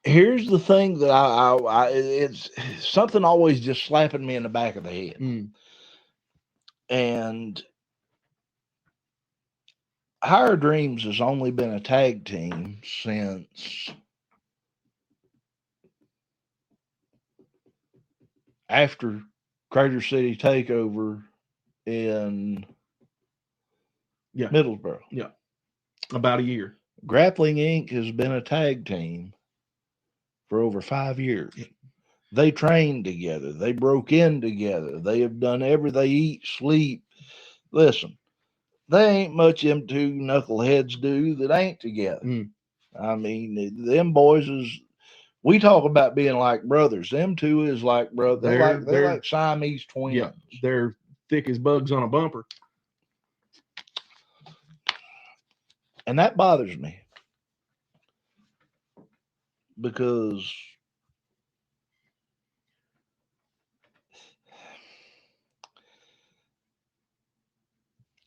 B: here's the thing that I it's something always just slapping me in the back of the head. And Higher Dreams has only been a tag team since after Crater City Takeover in
C: Yeah.
B: Middlesboro.
C: About a year.
B: Grappling Inc. has been a tag team for over 5 years. They trained together. They broke in together. They have done they eat, sleep. Listen, they ain't much them two knuckleheads do that ain't together. I mean, them boys we talk about being like brothers. Them two is like brothers. They're like Siamese twins.
C: Yeah, they're thick as bugs on a bumper.
B: And that bothers me because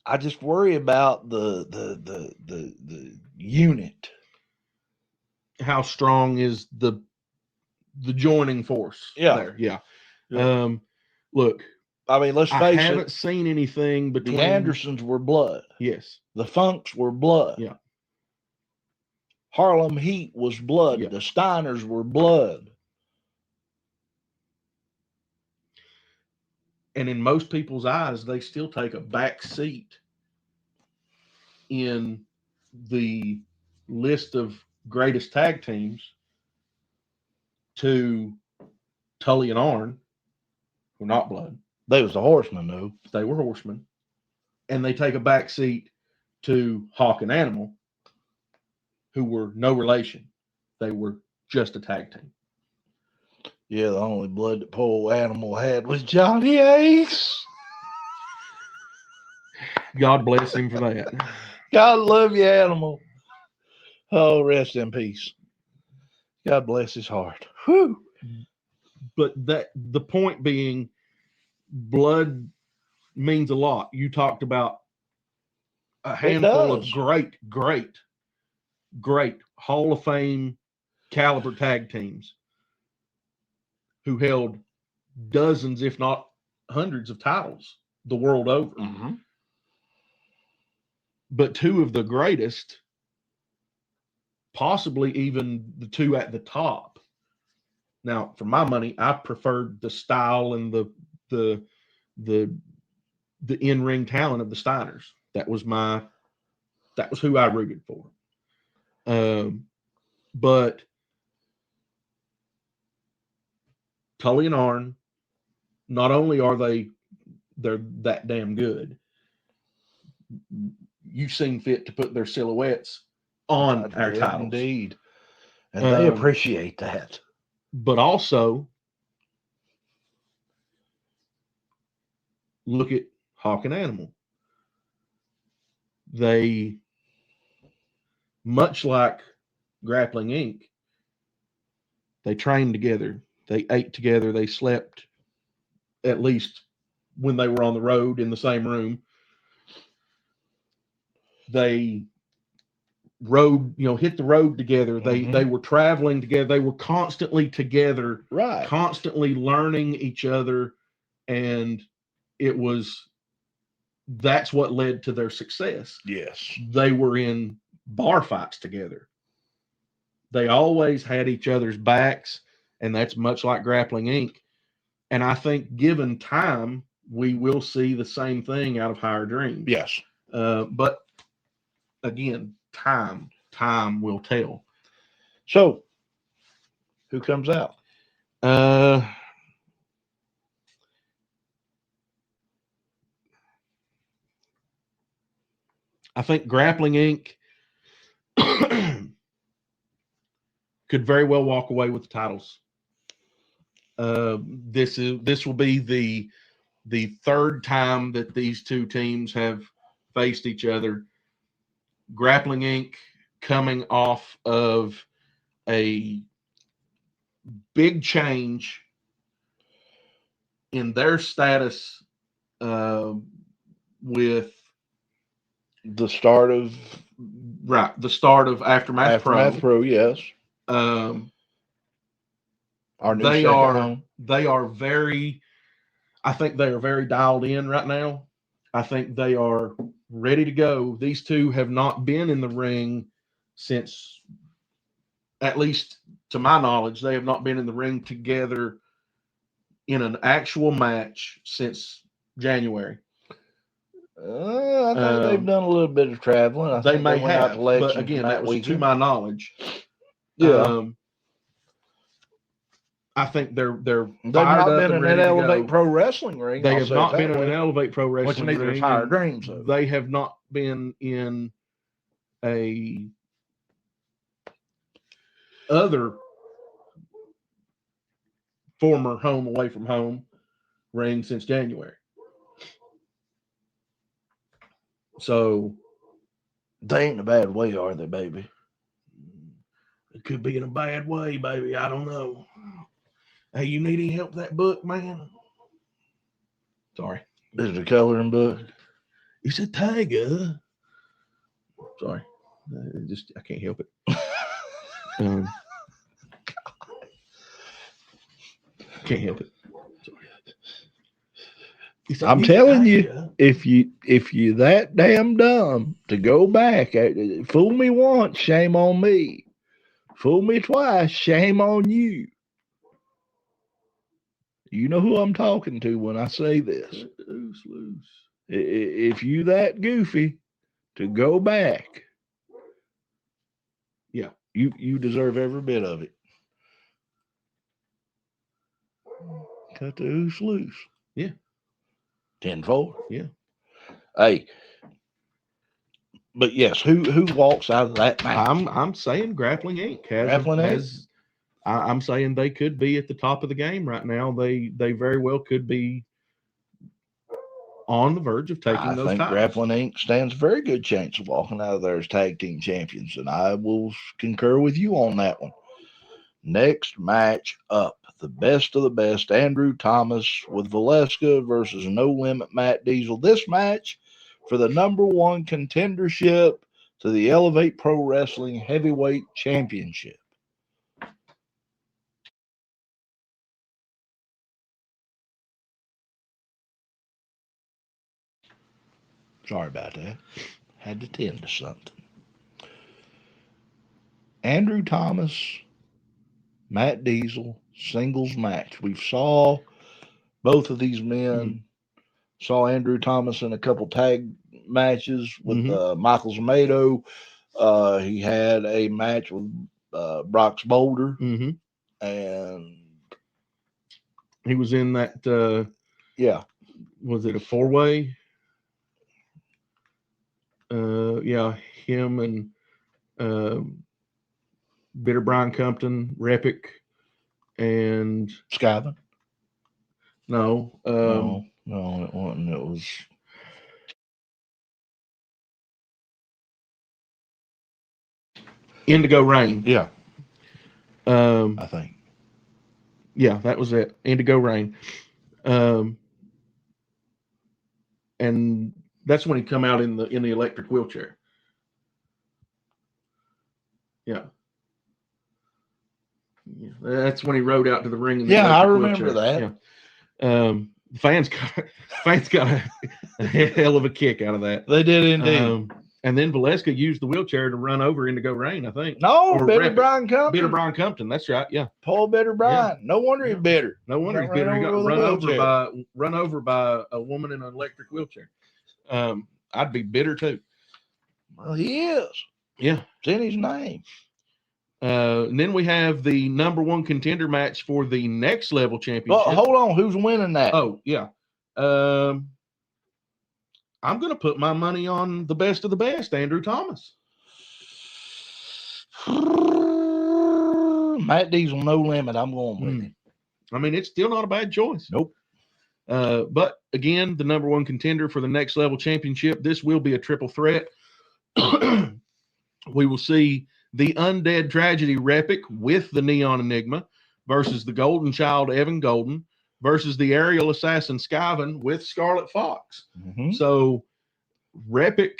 B: I just worry about the unit.
C: How strong is the joining force?
B: Yeah.
C: There. Yeah.
B: Yeah.
C: Look,
B: I mean, let's
C: I
B: face
C: haven't
B: it.
C: seen anything between
B: The Andersons were blood.
C: Yes.
B: The Funks were blood.
C: Yeah.
B: Harlem Heat was blood.
C: Yeah.
B: The Steiners were blood.
C: And in most people's eyes, they still take a back seat in the list of greatest tag teams to Tully and Arn, who are not blood.
B: They was the Horsemen, though.
C: They were Horsemen. And they take a back seat to Hawk and Animal, who were no relation. They were just a tag team.
B: Yeah, the only blood that poor Animal had was Johnny Ace.
C: God bless him for that.
B: God love you, Animal. Oh, rest in peace. God bless his heart. Whew.
C: But the point being, blood means a lot. You talked about a handful of great Hall of Fame caliber tag teams who held dozens, if not hundreds of titles the world over.
B: Mm-hmm.
C: But two of the greatest, possibly even the two at the top. Now, for my money, I preferred the style and the in-ring talent of the Steiners. That was who I rooted for. But Tully and Arn, not only are they're that damn good, you've seen fit to put their silhouettes on our titles.
B: Indeed. And they appreciate that.
C: But also, look at Hawk and Animal. They, much like Grappling Inc., they trained together. They ate together. They slept, at least when they were on the road, in the same room. They hit the road together. They were traveling together. They were constantly together,
B: right?
C: Constantly learning each other, and that's what led to their success.
B: Yes,
C: they were in bar fights together. They always had each other's backs, and that's much like Grappling Inc. And I think, given time, we will see the same thing out of Higher Dreams.
B: Yes,
C: but again, time will tell.
B: So, who comes out?
C: I think Grappling Inc. could very well walk away with the titles. This will be the third time that these two teams have faced each other. Grappling Inc. coming off of a big change in their status with
B: the start of
C: Aftermath
B: Pro, yes.
C: They are very, I think they are very dialed in right now. I think they are ready to go. These two have not been in the ring since, at least to my knowledge, they have not been in the ring together in an actual match since January.
B: I think they've done a little bit of traveling. I
C: They
B: think
C: may
B: went out
C: have,
B: to Lexington
C: but again, that was to
B: weekend.
C: my knowledge.
B: Yeah.
C: I think they're
B: They've
C: fired
B: not
C: up
B: been
C: and
B: in
C: ready
B: that
C: to
B: Elevate
C: go.
B: Pro Wrestling ring.
C: They
B: I'll
C: have
B: say
C: not
B: it
C: been
B: that
C: in
B: way.
C: an Elevate Pro
B: Which
C: Wrestling
B: means there's
C: ring.
B: higher
C: and
B: dreams of.
C: They have not been in a other former home away from home ring since January. So
B: They ain't in a bad way, are they, baby?
C: it could be in a bad way, baby. I don't know. Hey, you need any help with that book, man? Sorry.
B: Is it a coloring book?
C: It's a tiger. Sorry. I can't help it. Can't help it.
B: I'm telling you, if you that damn dumb to go back, fool me once, shame on me. Fool me twice, shame on you. You know who I'm talking to when I say this. If you that goofy to go back,
C: yeah,
B: you deserve every bit of it. Cut the loose loose.
C: Yeah.
B: 10-4.
C: Yeah.
B: Hey. But yes, who walks out of that match?
C: I'm saying Grappling Inc. I'm saying they could be at the top of the game right now. They very well could be on the verge of taking those titles. I think
B: Grappling Inc. stands a very good chance of walking out of there as tag team champions, and I will concur with you on that one. Next match up, the best of the best, Andrew Thomas with Valeska versus No Limit Matt Diesel. This match for the #1 contendership to the Elevate Pro Wrestling Heavyweight Championship. Sorry about that. Had to tend to something. Andrew Thomas, Matt Diesel, singles match. We saw both of these men. Saw Andrew Thomas in a couple tag matches with Michael Zamado. He had a match with Brox Boulder. And
C: he was in that.
B: Yeah.
C: Was it a 4-way? Yeah, him and Bitter Brian Compton, Repic, and
B: Skyvin.
C: No,
B: it wasn't. It was
C: Indigo Rain.
B: Yeah. I think.
C: Yeah, that was it. Indigo Rain. And that's when he come out in the electric wheelchair. Yeah. That's when he rode out to the ring in the
B: I
C: electric
B: remember
C: wheelchair.
B: that.
C: Yeah. Fans got a hell of a kick out of that.
B: They did indeed.
C: And then Valeska used the wheelchair to run over Indigo Rain, I think.
B: No, Bitter Brian Compton.
C: Bitter Brian Compton, that's right, yeah.
B: Poor Bitter Brian. Yeah. No wonder he's bitter.
C: No wonder he's bitter. He got run over by a woman in an electric wheelchair. I'd be bitter too.
B: Well, he is.
C: Yeah.
B: It's in his name.
C: And then we have the #1 contender match for the next level championship.
B: Well, hold on. Who's winning that?
C: Oh, yeah. I'm going to put my money on the best of the best, Andrew Thomas.
B: Matt Diesel, No Limit. I'm going with him.
C: I mean, it's still not a bad choice.
B: Nope.
C: But again, the #1 contender for the next level championship. This will be a triple threat. We will see the Undead Tragedy Repic with the Neon Enigma versus the Golden Child Evan Golden versus the Aerial Assassin Skyvin with Scarlet Fox. So Repic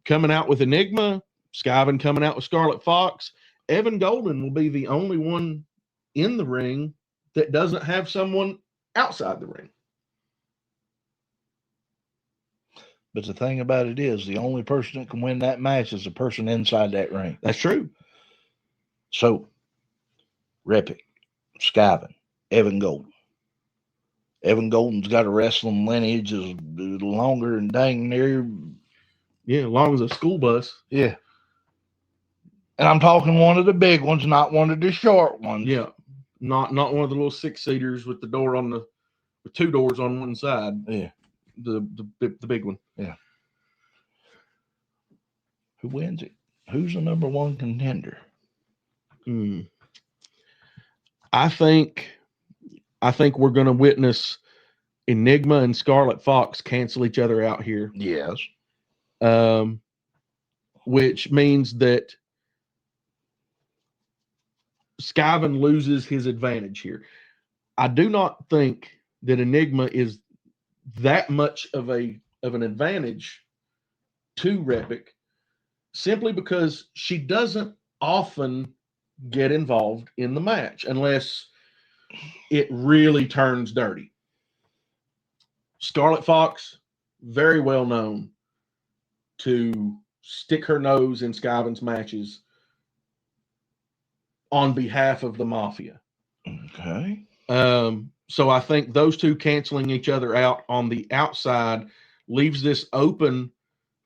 C: coming out with Enigma, Skyvin coming out with Scarlet Fox. Evan Golden will be the only one in the ring that doesn't have someone outside the ring.
B: But the thing about it is, the only person that can win that match is the person inside that ring.
C: That's true.
B: So, Repic, Skyvin, Evan Golden. Evan Golden's got a wrestling lineage is longer than dang near.
C: Yeah, as long as a school bus.
B: Yeah. And I'm talking one of the big ones, not one of the short ones.
C: Yeah, not one of the little 6-seaters with the door on the with 2 doors on one side.
B: Yeah.
C: The big one.
B: Yeah. Who wins it? Who's the number 1 contender?
C: I think we're going to witness Enigma and Scarlet Fox cancel each other out here.
B: Yes.
C: Which means that Skyven loses his advantage here. I do not think that Enigma is that much of an advantage to Repic, simply because she doesn't often get involved in the match unless it really turns dirty. Scarlet Fox, very well known to stick her nose in Skyven's matches on behalf of the Mafia.
B: Okay.
C: So I think those two canceling each other out on the outside leaves this open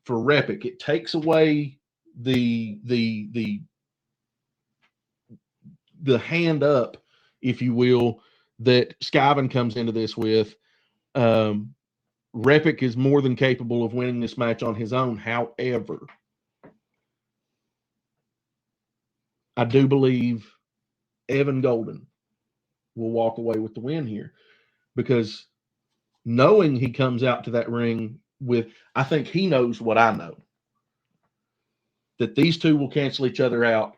C: for Repic. It takes away the hand up, if you will, that Skyven comes into this with. Repic is more than capable of winning this match on his own. However, I do believe Evan Golden will walk away with the win here, because knowing he comes out to that ring with, I think he knows what I know, that these two will cancel each other out.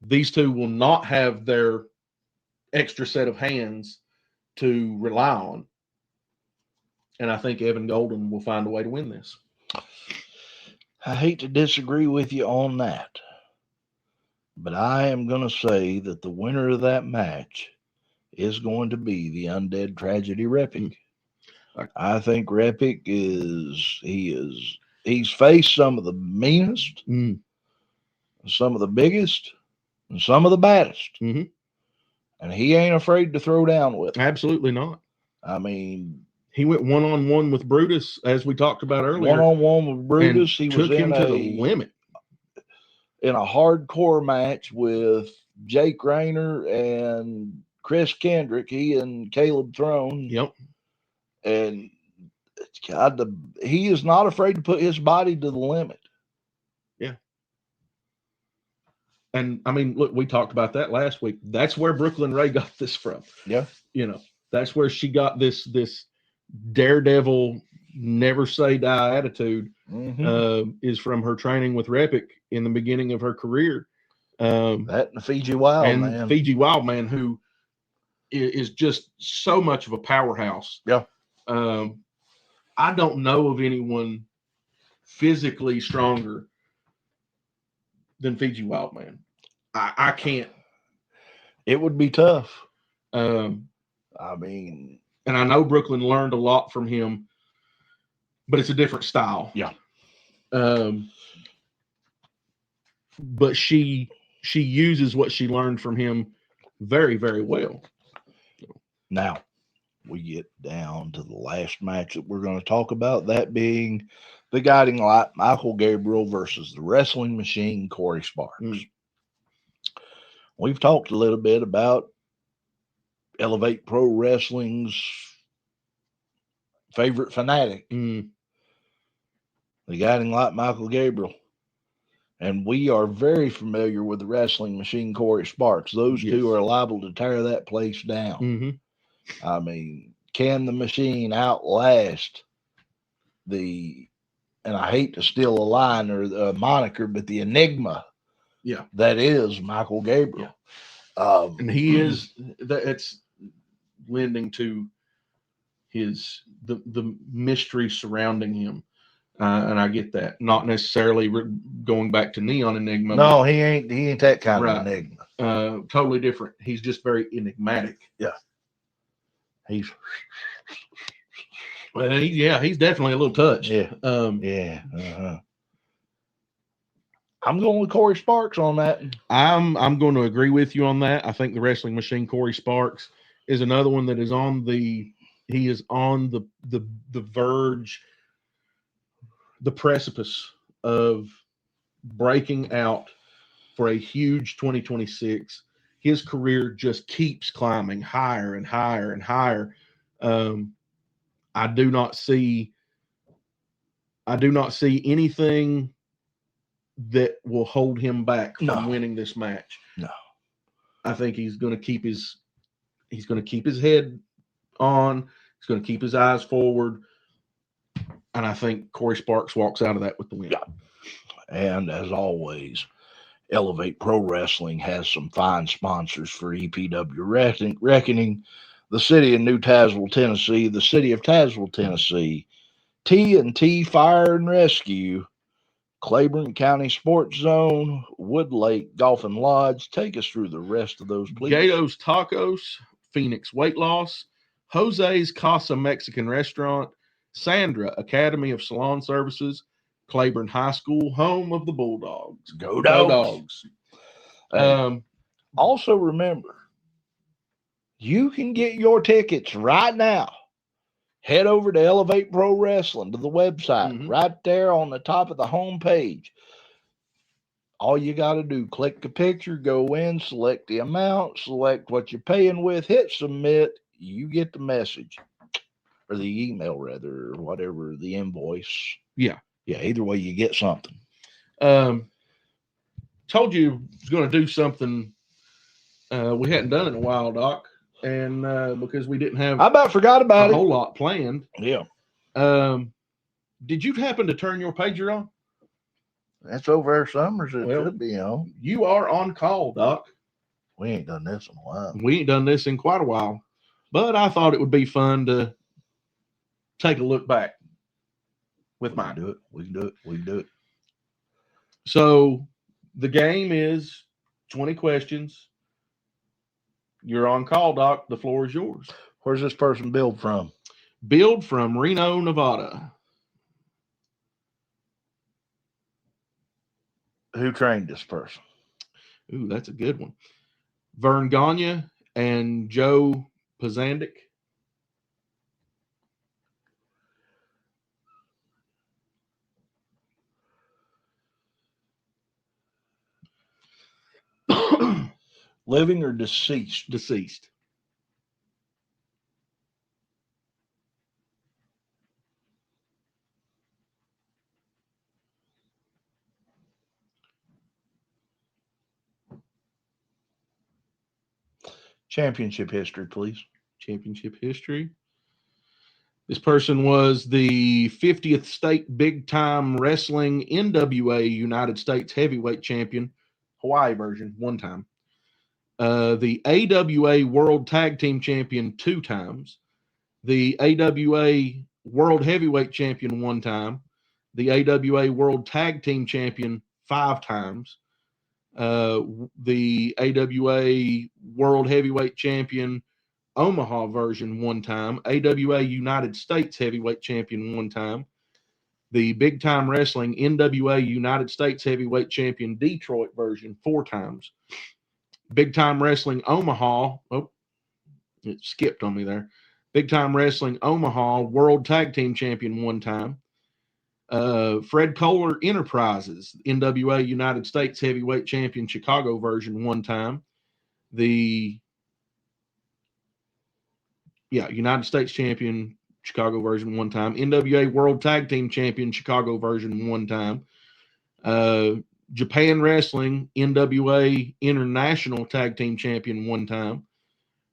C: These two will not have their extra set of hands to rely on. And I think Evan Golden will find a way to win this.
B: I hate to disagree with you on that, but I am going to say that the winner of that match is going to be the Undead Tragedy Repic. I think Repic he's faced some of the meanest, some of the biggest, and some of the baddest.
C: Mm-hmm.
B: And he ain't afraid to throw down with them.
C: Absolutely not.
B: I mean,
C: he went one-on-one with Brutus, as we talked about earlier.
B: One-on-one with Brutus. He
C: took
B: was
C: him to the limit.
B: In a hardcore match with Jake Rayner and Chris Kendrick, he and Caleb Throne.
C: Yep.
B: And God, he is not afraid to put his body to the limit.
C: Yeah. And I mean, look, we talked about that last week. That's where Brooklyn Ray got this from.
B: Yeah.
C: You know, that's where she got this daredevil, never say die attitude. Is from her training with Repic in the beginning of her career.
B: That and the Fiji Wildman.
C: Fiji Wildman, who is just so much of a powerhouse.
B: Yeah.
C: I don't know of anyone physically stronger than Fiji Wildman. I can't.
B: It would be tough.
C: I
B: mean,
C: and I know Brooklyn learned a lot from him, but it's a different style.
B: Yeah.
C: But she uses what she learned from him very, very well.
B: Now we get down to the last match that we're going to talk about, that being the Guiding Light, Michael Gabriel versus the Wrestling Machine, Corey Sparks. We've talked a little bit about Elevate Pro Wrestling's favorite fanatic, the Guiding Light, Michael Gabriel. And we are very familiar with the Wrestling Machine, Corey Sparks. Those two are liable to tear that place down. I mean, can the Machine outlast and I hate to steal a line or a moniker, but the enigma that is Michael Gabriel.
C: And he is, that's lending to the mystery surrounding him. And I get that. Not necessarily going back to Neon Enigma.
B: No, he ain't that kind of enigma.
C: Totally different. He's just very enigmatic.
B: Yeah. He's
C: definitely a little touched.
B: Yeah. I'm going with Corey Sparks on that.
C: I'm going to agree with you on that. I think the Wrestling Machine, Corey Sparks, is another one that is on the He is on the verge, the precipice of breaking out for a huge 2026. His career just keeps climbing higher and higher and higher. I do not see anything that will hold him back from winning this match.
B: No.
C: I think he's going to keep his head on. He's going to keep his eyes forward. And I think Corey Sparks walks out of that with the win.
B: Yeah. And as always, Elevate Pro Wrestling has some fine sponsors for EPW Reckoning, the city of New Tazewell, Tennessee, the city of Tazewell, Tennessee, T&T Fire and Rescue, Claiborne County Sports Zone, Wood Lake Golf and Lodge. Take us through the rest of those, please.
C: Gato's Tacos, Phoenix Weight Loss, Jose's Casa Mexican Restaurant, Sandra Academy of Salon Services, Claiborne High School, home of the Bulldogs.
B: Go Dogs. Also remember, you can get your tickets right now. Head over to Elevate Pro Wrestling, to the website, right there on the top of the home page. All you got to do, click the picture, go in, select the amount, select what you're paying with, hit submit. You get the message, or the email rather, or whatever, the invoice.
C: Yeah,
B: either way you get something.
C: Told you I was going to do something we hadn't done in a while, Doc. And because we didn't have
B: I about forgot about
C: a whole lot planned.
B: Yeah.
C: Did you happen to turn your pager on?
B: That's over there summers. It should be on.
C: You are on call, Doc.
B: We ain't done this in a while.
C: We ain't done this in quite a while. But I thought it would be fun to take a look back with mine.
B: We can do it.
C: So the game is 20 questions. You're on call, Doc. The floor is yours.
B: Where's this person billed from?
C: Billed from Reno, Nevada.
B: Who trained this person?
C: Ooh, that's a good one. Vern Gagne and Joe Pazandik.
B: Living or deceased?
C: Deceased.
B: Championship history, please.
C: Championship history. This person was the 50th state big time wrestling NWA United States heavyweight champion, Hawaii version, one time. The AWA World Tag Team Champion 2 times, the AWA World Heavyweight Champion 1 time, the AWA World Tag Team Champion 5 times, the AWA World Heavyweight Champion Omaha version 1 time, AWA United States Heavyweight Champion 1 time, the Big Time Wrestling NWA United States Heavyweight Champion Detroit version 4 times. Big Time Wrestling Omaha. Oh, it skipped on me there. Big Time Wrestling Omaha World Tag Team Champion 1 time. Fred Kohler Enterprises NWA United States Heavyweight Champion Chicago version 1 time. The United States Champion Chicago version 1 time. NWA World Tag Team Champion Chicago version 1 time. Japan Wrestling NWA International Tag Team Champion 1 time.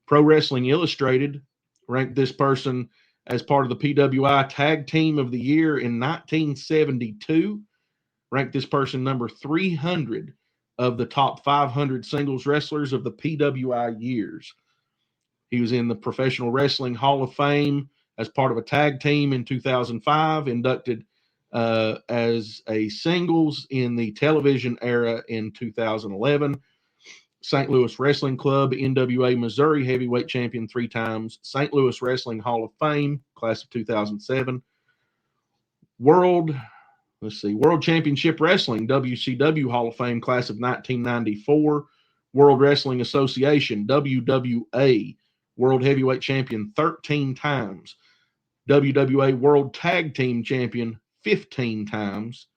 C: Pro Wrestling Illustrated ranked this person as part of the PWI Tag Team of the Year in 1972. Ranked this person number 300 of the top 500 singles wrestlers of the PWI years. He was in the Professional Wrestling Hall of Fame as part of a tag team in 2005, inducted as a singles in the television era in 2011. St. Louis Wrestling Club, NWA Missouri Heavyweight Champion 3 times. St. Louis Wrestling Hall of Fame, class of 2007. World Championship Wrestling, WCW Hall of Fame, class of 1994. World Wrestling Association, WWA, World Heavyweight Champion 13 times, WWA World Tag Team Champion 15 times,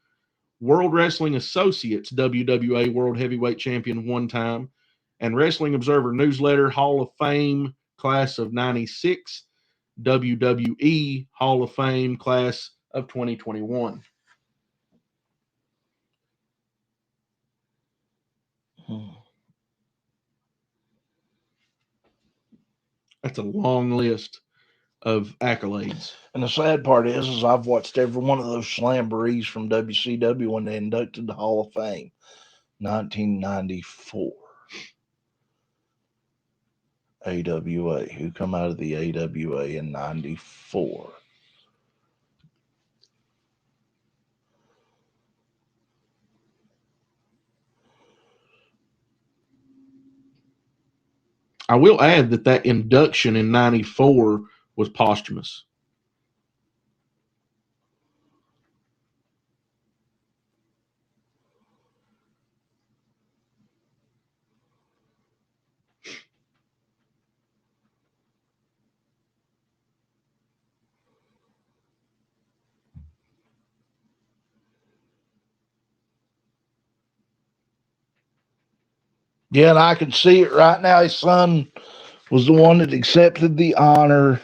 C: World Wrestling Associates WWA World Heavyweight Champion 1 time, and Wrestling Observer Newsletter Hall of Fame Class of 96, WWE Hall of Fame Class of 2021. That's a long list of accolades.
B: And the sad part is I've watched every one of those slamborees from WCW when they inducted the Hall of Fame, 1994. AWA, who come out of the AWA in 94.
C: I will add that induction in 94 was posthumous.
B: Yeah, and I can see it right now. His son was the one that accepted the honor.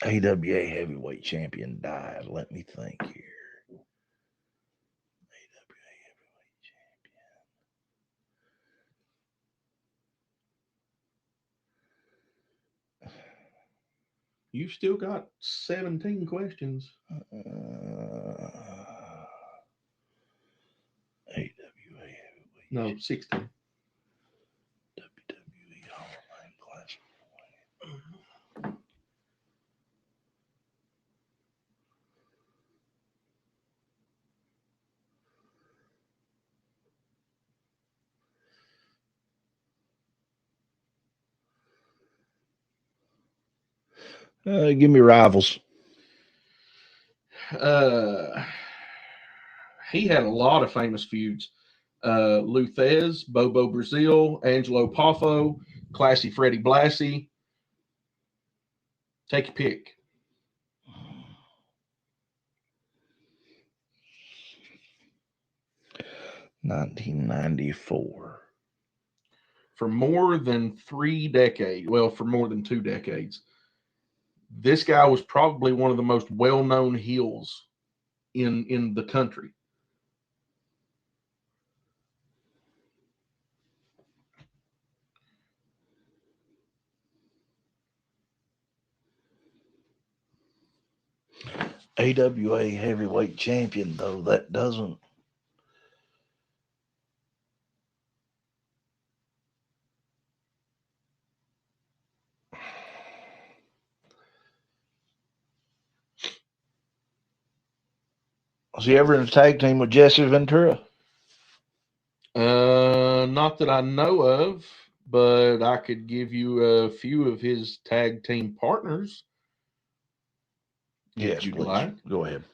B: AWA heavyweight champion died. Let me think here. AWA heavyweight champion.
C: You've still got 17 questions.
B: AWA heavyweight.
C: No, 16.
B: WWE Hall of Fame class. Give me rivals.
C: He had a lot of famous feuds. Luthez, Bobo Brazil, Angelo Poffo, Classy Freddie Blassie. Take your pick.
B: $1994.
C: For more than 3 decades, well, for more than 2 decades, this guy was probably one of the most well-known heels in the country.
B: AWA heavyweight champion, though, that doesn't. Was he ever in a tag team with Jesse Ventura?
C: Not that I know of, but I could give you a few of his tag team partners.
B: Yes, please. Like. Go ahead.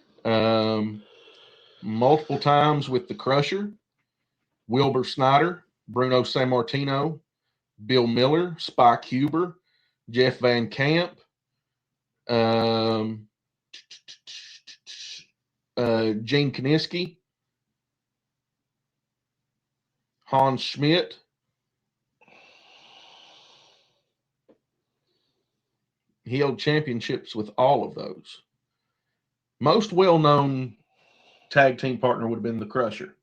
C: Multiple times with the Crusher, Wilbur Snyder, Bruno Sammartino, Bill Miller, Spike Huber, Jeff Van Camp, Gene Kaniski, Hans Schmidt. He held championships with all of those. Most well-known tag team partner would have been the Crusher.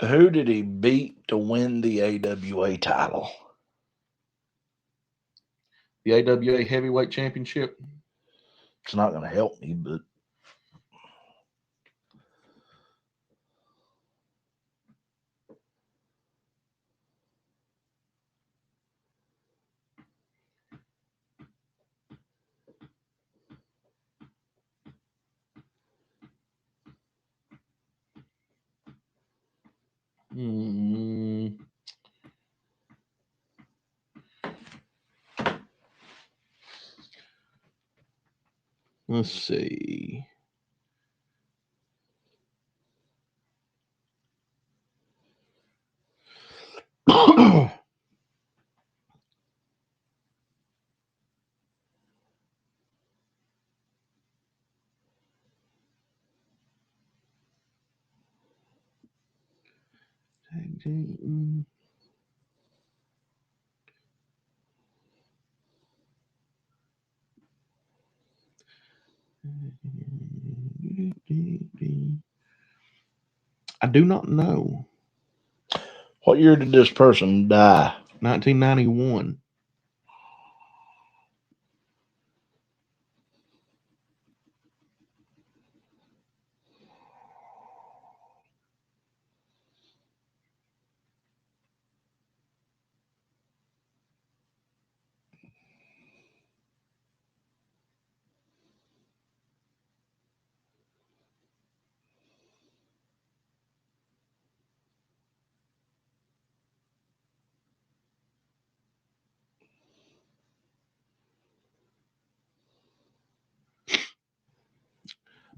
B: Who did he beat to win the AWA title?
C: The AWA Heavyweight Championship?
B: It's not going to help me, but.
C: Let's see. I do not know.
B: What year did this person die?
C: 1991.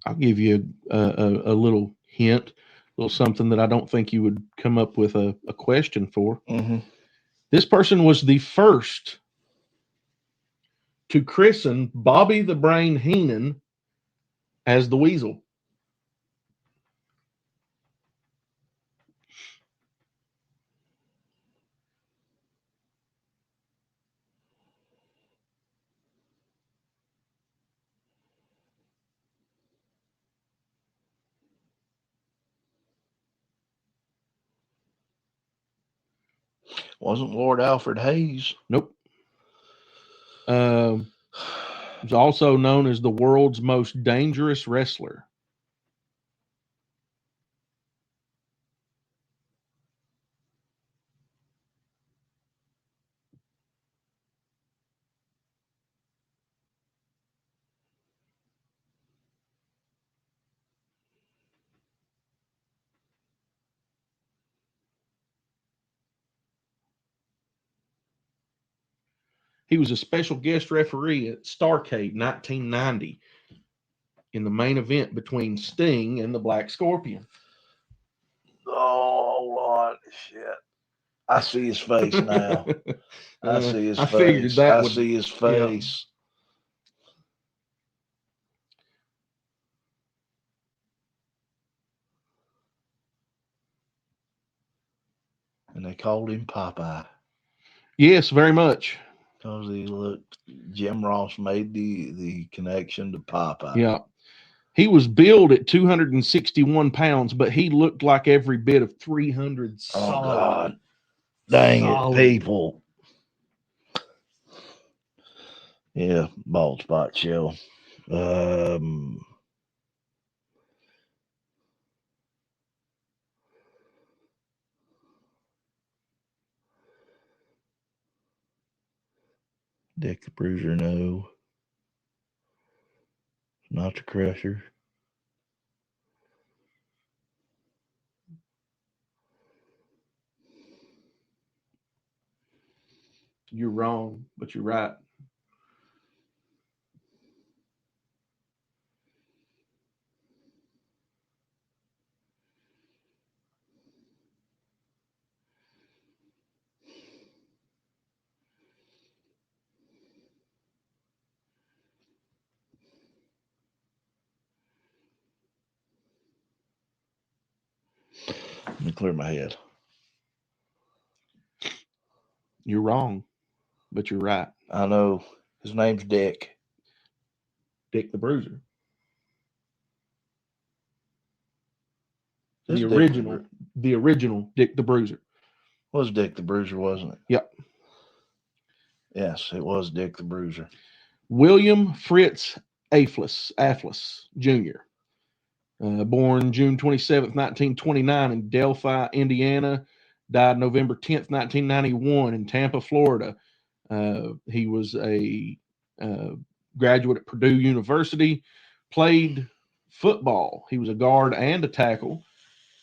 C: I'll give you a little hint, a little something that I don't think you would come up with a question for.
B: Mm-hmm.
C: This person was the first to christen Bobby the Brain Heenan as the Weasel.
B: Wasn't Lord Alfred Hayes?
C: Nope. He's also known as the world's most dangerous wrestler. He was a special guest referee at Starrcade 1990 in the main event between Sting and the Black Scorpion.
B: Oh, Lord, shit. I see his face now. I see his face.
C: Figured that would,
B: see his face. Yeah. And they called him Popeye.
C: Yes, very much.
B: Because he looked, Jim Ross made the connection to Popeye.
C: Yeah. He was billed at 261 pounds, but he looked like every bit of 300 solid.
B: Oh, God. Dang it, people. Yeah, bald spot show. Dick the Bruiser, no. Not the Crusher.
C: You're wrong, but you're right.
B: Let me clear my head.
C: You're wrong, but you're right.
B: I know. His name's Dick.
C: Dick the Bruiser.
B: This
C: The
B: Dick
C: original Dick the Bruiser.
B: Was Dick the Bruiser, wasn't it?
C: Yep.
B: Yes, it was Dick the Bruiser.
C: William Fritz Afflis Jr., born June 27th, 1929 in Delphi, Indiana, died November 10th, 1991 in Tampa, Florida. He was a graduate at Purdue University, played football. He was a guard and a tackle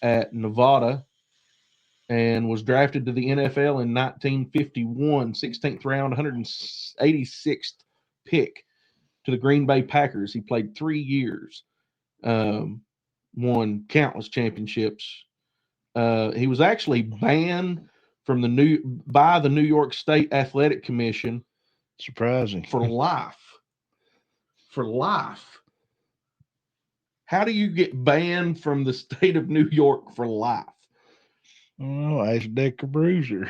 C: at Nevada and was drafted to the NFL in 1951, 16th round, 186th pick to the Green Bay Packers. He played 3 years, won countless championships. He was actually banned from by the New York State Athletic Commission.
B: Surprising.
C: For life. For life. How do you get banned from the state of New York for life?
B: Oh, ask Dick Bruiser.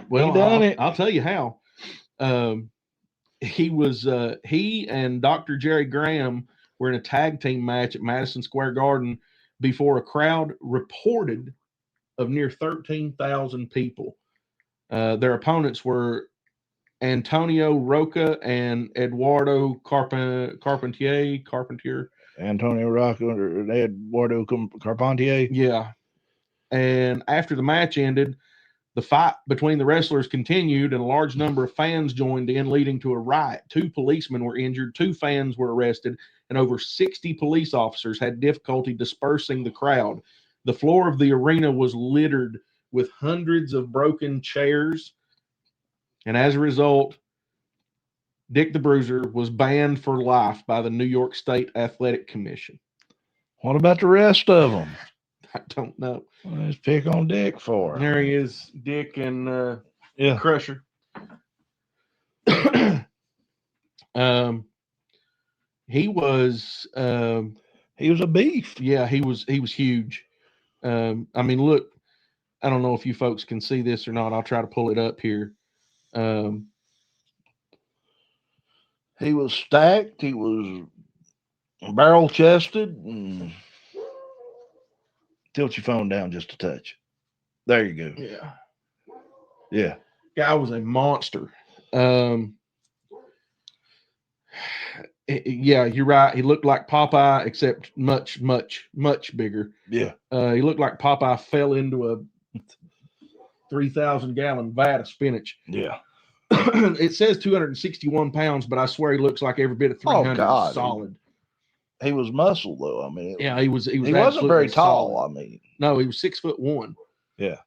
C: Well,
B: he done it.
C: I'll tell you how. He and Dr. Jerry Graham were in a tag team match at Madison Square Garden before a crowd reported of near 13,000 people. Their opponents were Antonio Roca and Eduardo Carpentier.
B: Antonio Rocco and Eduardo Carpentier.
C: Yeah. And after the match ended, the fight between the wrestlers continued, and a large number of fans joined in, leading to a riot. 2 policemen were injured, 2 fans were arrested, and over 60 police officers had difficulty dispersing the crowd. The floor of the arena was littered with hundreds of broken chairs, and as a result, Dick the Bruiser was banned for life by the New York State Athletic Commission.
B: What about the rest of them?
C: I don't know.
B: Let's pick on Dick for him.
C: There he is, Dick and Crusher. He was
B: a beef.
C: Yeah, he was huge. I mean, look, I don't know if you folks can see this or not. I'll try to pull it up here.
B: He was stacked. He was barrel chested. Tilt your phone down just a touch. There you go.
C: Yeah.
B: Yeah.
C: Guy was a monster. Yeah, you're right. He looked like Popeye, except much, much, much bigger.
B: Yeah.
C: He looked like Popeye fell into a 3,000-gallon vat of spinach.
B: Yeah.
C: It says 261 pounds, but I swear he looks like every bit of 300 solid.
B: He was muscle though. I mean,
C: he
B: wasn't very tall.
C: Solid.
B: I mean,
C: no, he was 6'1".
B: Yeah.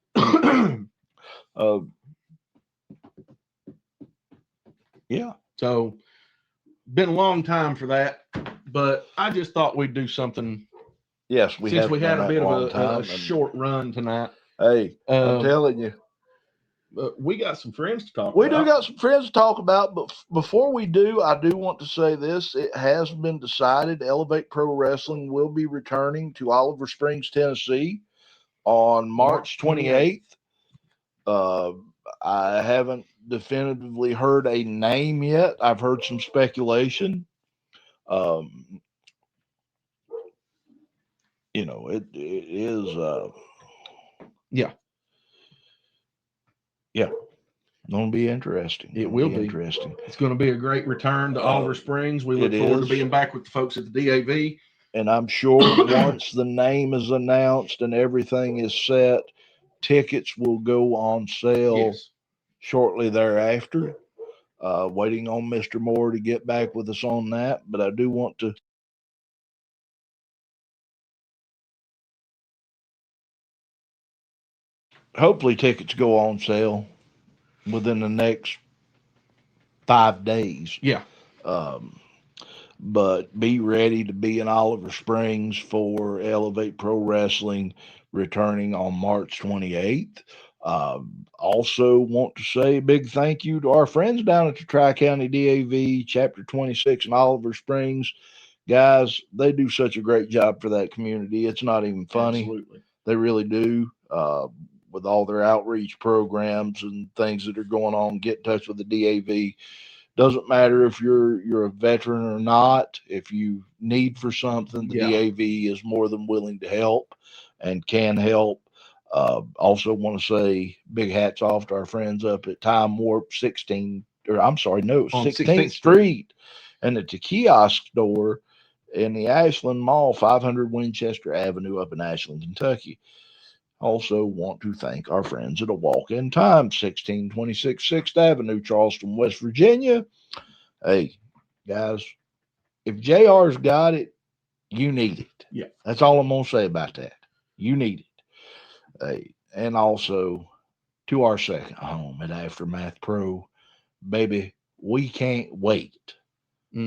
B: Yeah.
C: So, been a long time for that, but I just thought we'd do something.
B: Yes,
C: since we had a bit of a short run tonight.
B: Hey, I'm telling you.
C: We got some friends to talk about.
B: We do got some friends to talk about, but before we do, I do want to say this. It has been decided Elevate Pro Wrestling will be returning to Oliver Springs, Tennessee on March 28th. I haven't definitively heard a name yet. I've heard some speculation. It is
C: yeah.
B: Yeah, going to be interesting.
C: It will be
B: interesting.
C: It's going to be a great return to Oliver Springs. We look forward to being back with the folks at the DAV.
B: And I'm sure once the name is announced and everything is set, tickets will go on sale shortly thereafter. Waiting on Mr. Moore to get back with us on that, but I do want to hopefully tickets go on sale within the next 5 days.
C: Yeah.
B: But be ready to be in Oliver Springs for Elevate Pro Wrestling returning on March 28th. Also want to say a big thank you to our friends down at the Tri-County DAV Chapter 26 in Oliver Springs. Guys, they do such a great job for that community. It's not even funny.
C: Absolutely.
B: They really do. With all their outreach programs and things that are going on, get in touch with the DAV. Doesn't matter if you're a veteran or not. If you need for something, the DAV is more than willing to help and can help. Also want to say big hats off to our friends up at Time Warp 16th Street and at the kiosk store in the Ashland Mall, 500 Winchester Avenue up in Ashland, Kentucky. Also want to thank our friends at A Walk in Time, 1626 6th Avenue, Charleston, West Virginia. Hey, guys, if JR's got it, you need it.
C: Yeah.
B: That's all I'm going to say about that. You need it. Hey, And also to our second home at Aftermath Pro. Baby, we can't wait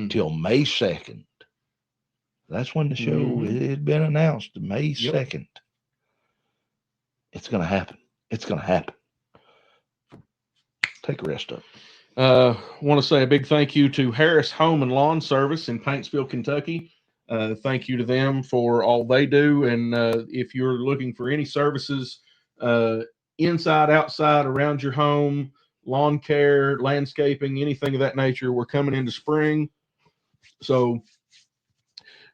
B: till May 2nd. That's when the show it had been announced, May 2nd. It's going to happen. It's going to happen. Take a rest up.
C: Want to say a big thank you to Harris Home and Lawn Service in Paintsville, Kentucky. Thank you to them for all they do. And if you're looking for any services inside, outside, around your home, lawn care, landscaping, anything of that nature, we're coming into spring. So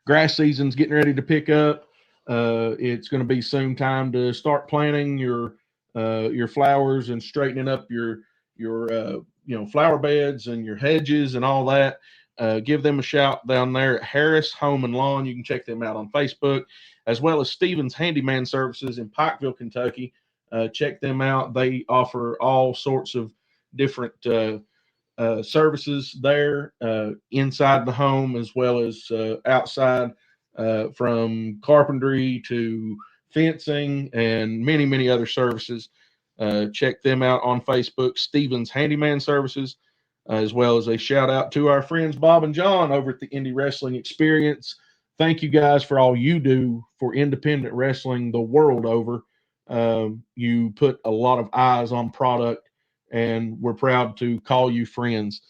C: grass season's getting ready to pick up. It's going to be soon time to start planting your flowers and straightening up your flower beds and your hedges and all that. Give them a shout down there at Harris Home and Lawn. You can check them out on Facebook, as well as Stevens Handyman Services in Pikeville, Kentucky. Check them out. They offer all sorts of different services there inside the home as well as outside, from carpentry to fencing and many, many other services. Check them out on Facebook, Stevens Handyman Services, as well as a shout out to our friends Bob and John over at the Indie Wrestling Experience. Thank you guys for all you do for independent wrestling the world over. You put a lot of eyes on product, and we're proud to call you friends.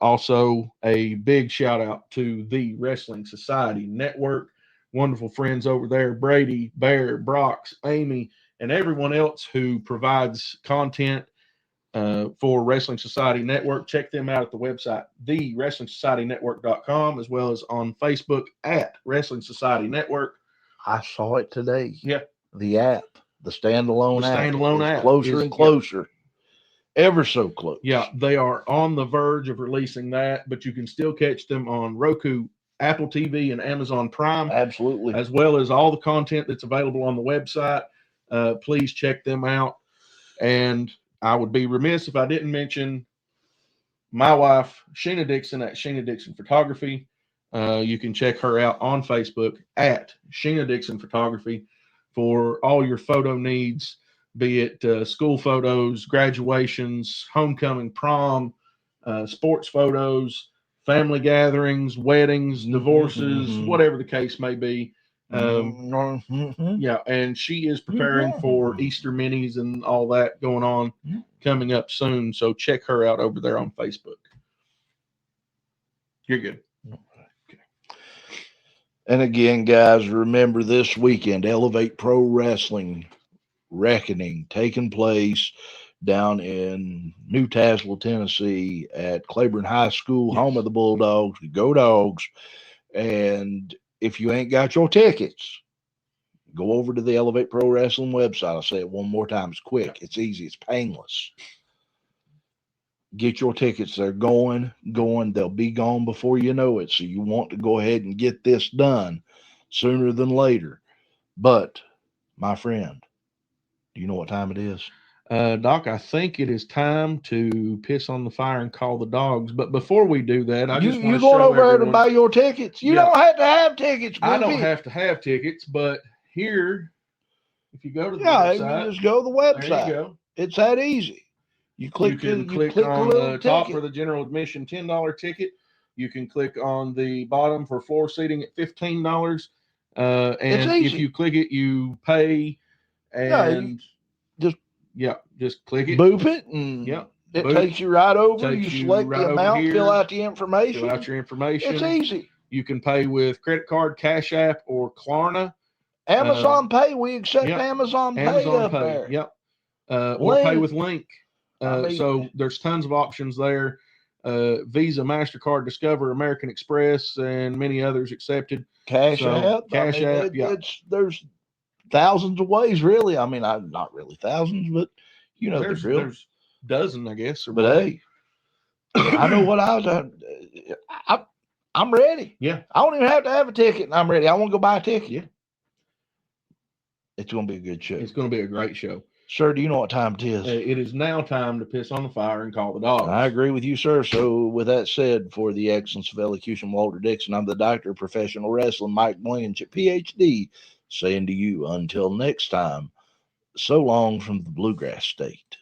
C: Also, a big shout out to the Wrestling Society Network. Wonderful friends over there, Brady, Bear, Brox, Amy, and everyone else who provides content for Wrestling Society Network. Check them out at the website, thewrestlingsocietynetwork.com, as well as on Facebook at Wrestling Society Network.
B: I saw it today.
C: Yeah.
B: The app, the standalone app. Closer and closer. Ever so close.
C: Yeah, they are on the verge of releasing that, but you can still catch them on Roku, Apple TV, and Amazon Prime.
B: Absolutely.
C: As well as all the content that's available on the website. Please check them out. And I would be remiss if I didn't mention my wife, Sheena Dixon, at Sheena Dixon Photography. You can check her out on Facebook at Sheena Dixon Photography for all your photo needs, be it school photos, graduations, homecoming, prom, sports photos, family gatherings, weddings, divorces, whatever the case may be. Yeah, and she is preparing for Easter minis and all that going on coming up soon. So check her out over there on Facebook. You're good.
B: Okay. And again, guys, remember this weekend, Elevate Pro Wrestling Reckoning taking place down in New Tazewell, Tennessee at Claiborne High School, home of the Bulldogs. Go Dogs. And if you ain't got your tickets, go over to the Elevate Pro Wrestling website. I'll say it one more time. It's quick. It's easy. It's painless. Get your tickets. They're going. They'll be gone before you know it. So you want to go ahead and get this done sooner than later. But, my friend, do you know what time it is?
C: Doc, I think it is time to piss on the fire and call the dogs. But before we do that, I just want to show
B: going over there
C: everyone,
B: to buy your tickets. You don't have to have tickets.
C: I don't have to have tickets, but here, if you go to the
B: website, you just go to the website.
C: There you go.
B: It's that easy. You click
C: on the top for the general admission $10 ticket. You can click on the bottom for floor seating at $15. And if you click it, you pay. And just click it.
B: Boop it, and it takes you right over. You select the amount, fill out the information.
C: Fill out your information.
B: It's easy.
C: You can pay with credit card, Cash App, or Klarna.
B: Amazon Pay. We accept Amazon Pay up there.
C: Yep. Or pay with Link. So there's tons of options there. Visa, MasterCard, Discover, American Express, and many others accepted.
B: Cash App. There's thousands of ways, really. I mean, not really thousands, but you know, there's
C: dozen, I guess.
B: But hey, I know what I'm ready.
C: Yeah.
B: I don't even have to have a ticket, and I'm ready. I want to go buy a ticket.
C: Yeah.
B: It's going to be a good show.
C: It's going to be a great show.
B: Sir, do you know what time it is?
C: It is now time to piss on the fire and call the dogs.
B: I agree with you, sir. So with that said, for the excellence of elocution, Walter Dixon, I'm the Doctor of Professional Wrestling, Mike Blankenship, PhD, saying to you, until next time, so long from the Bluegrass State.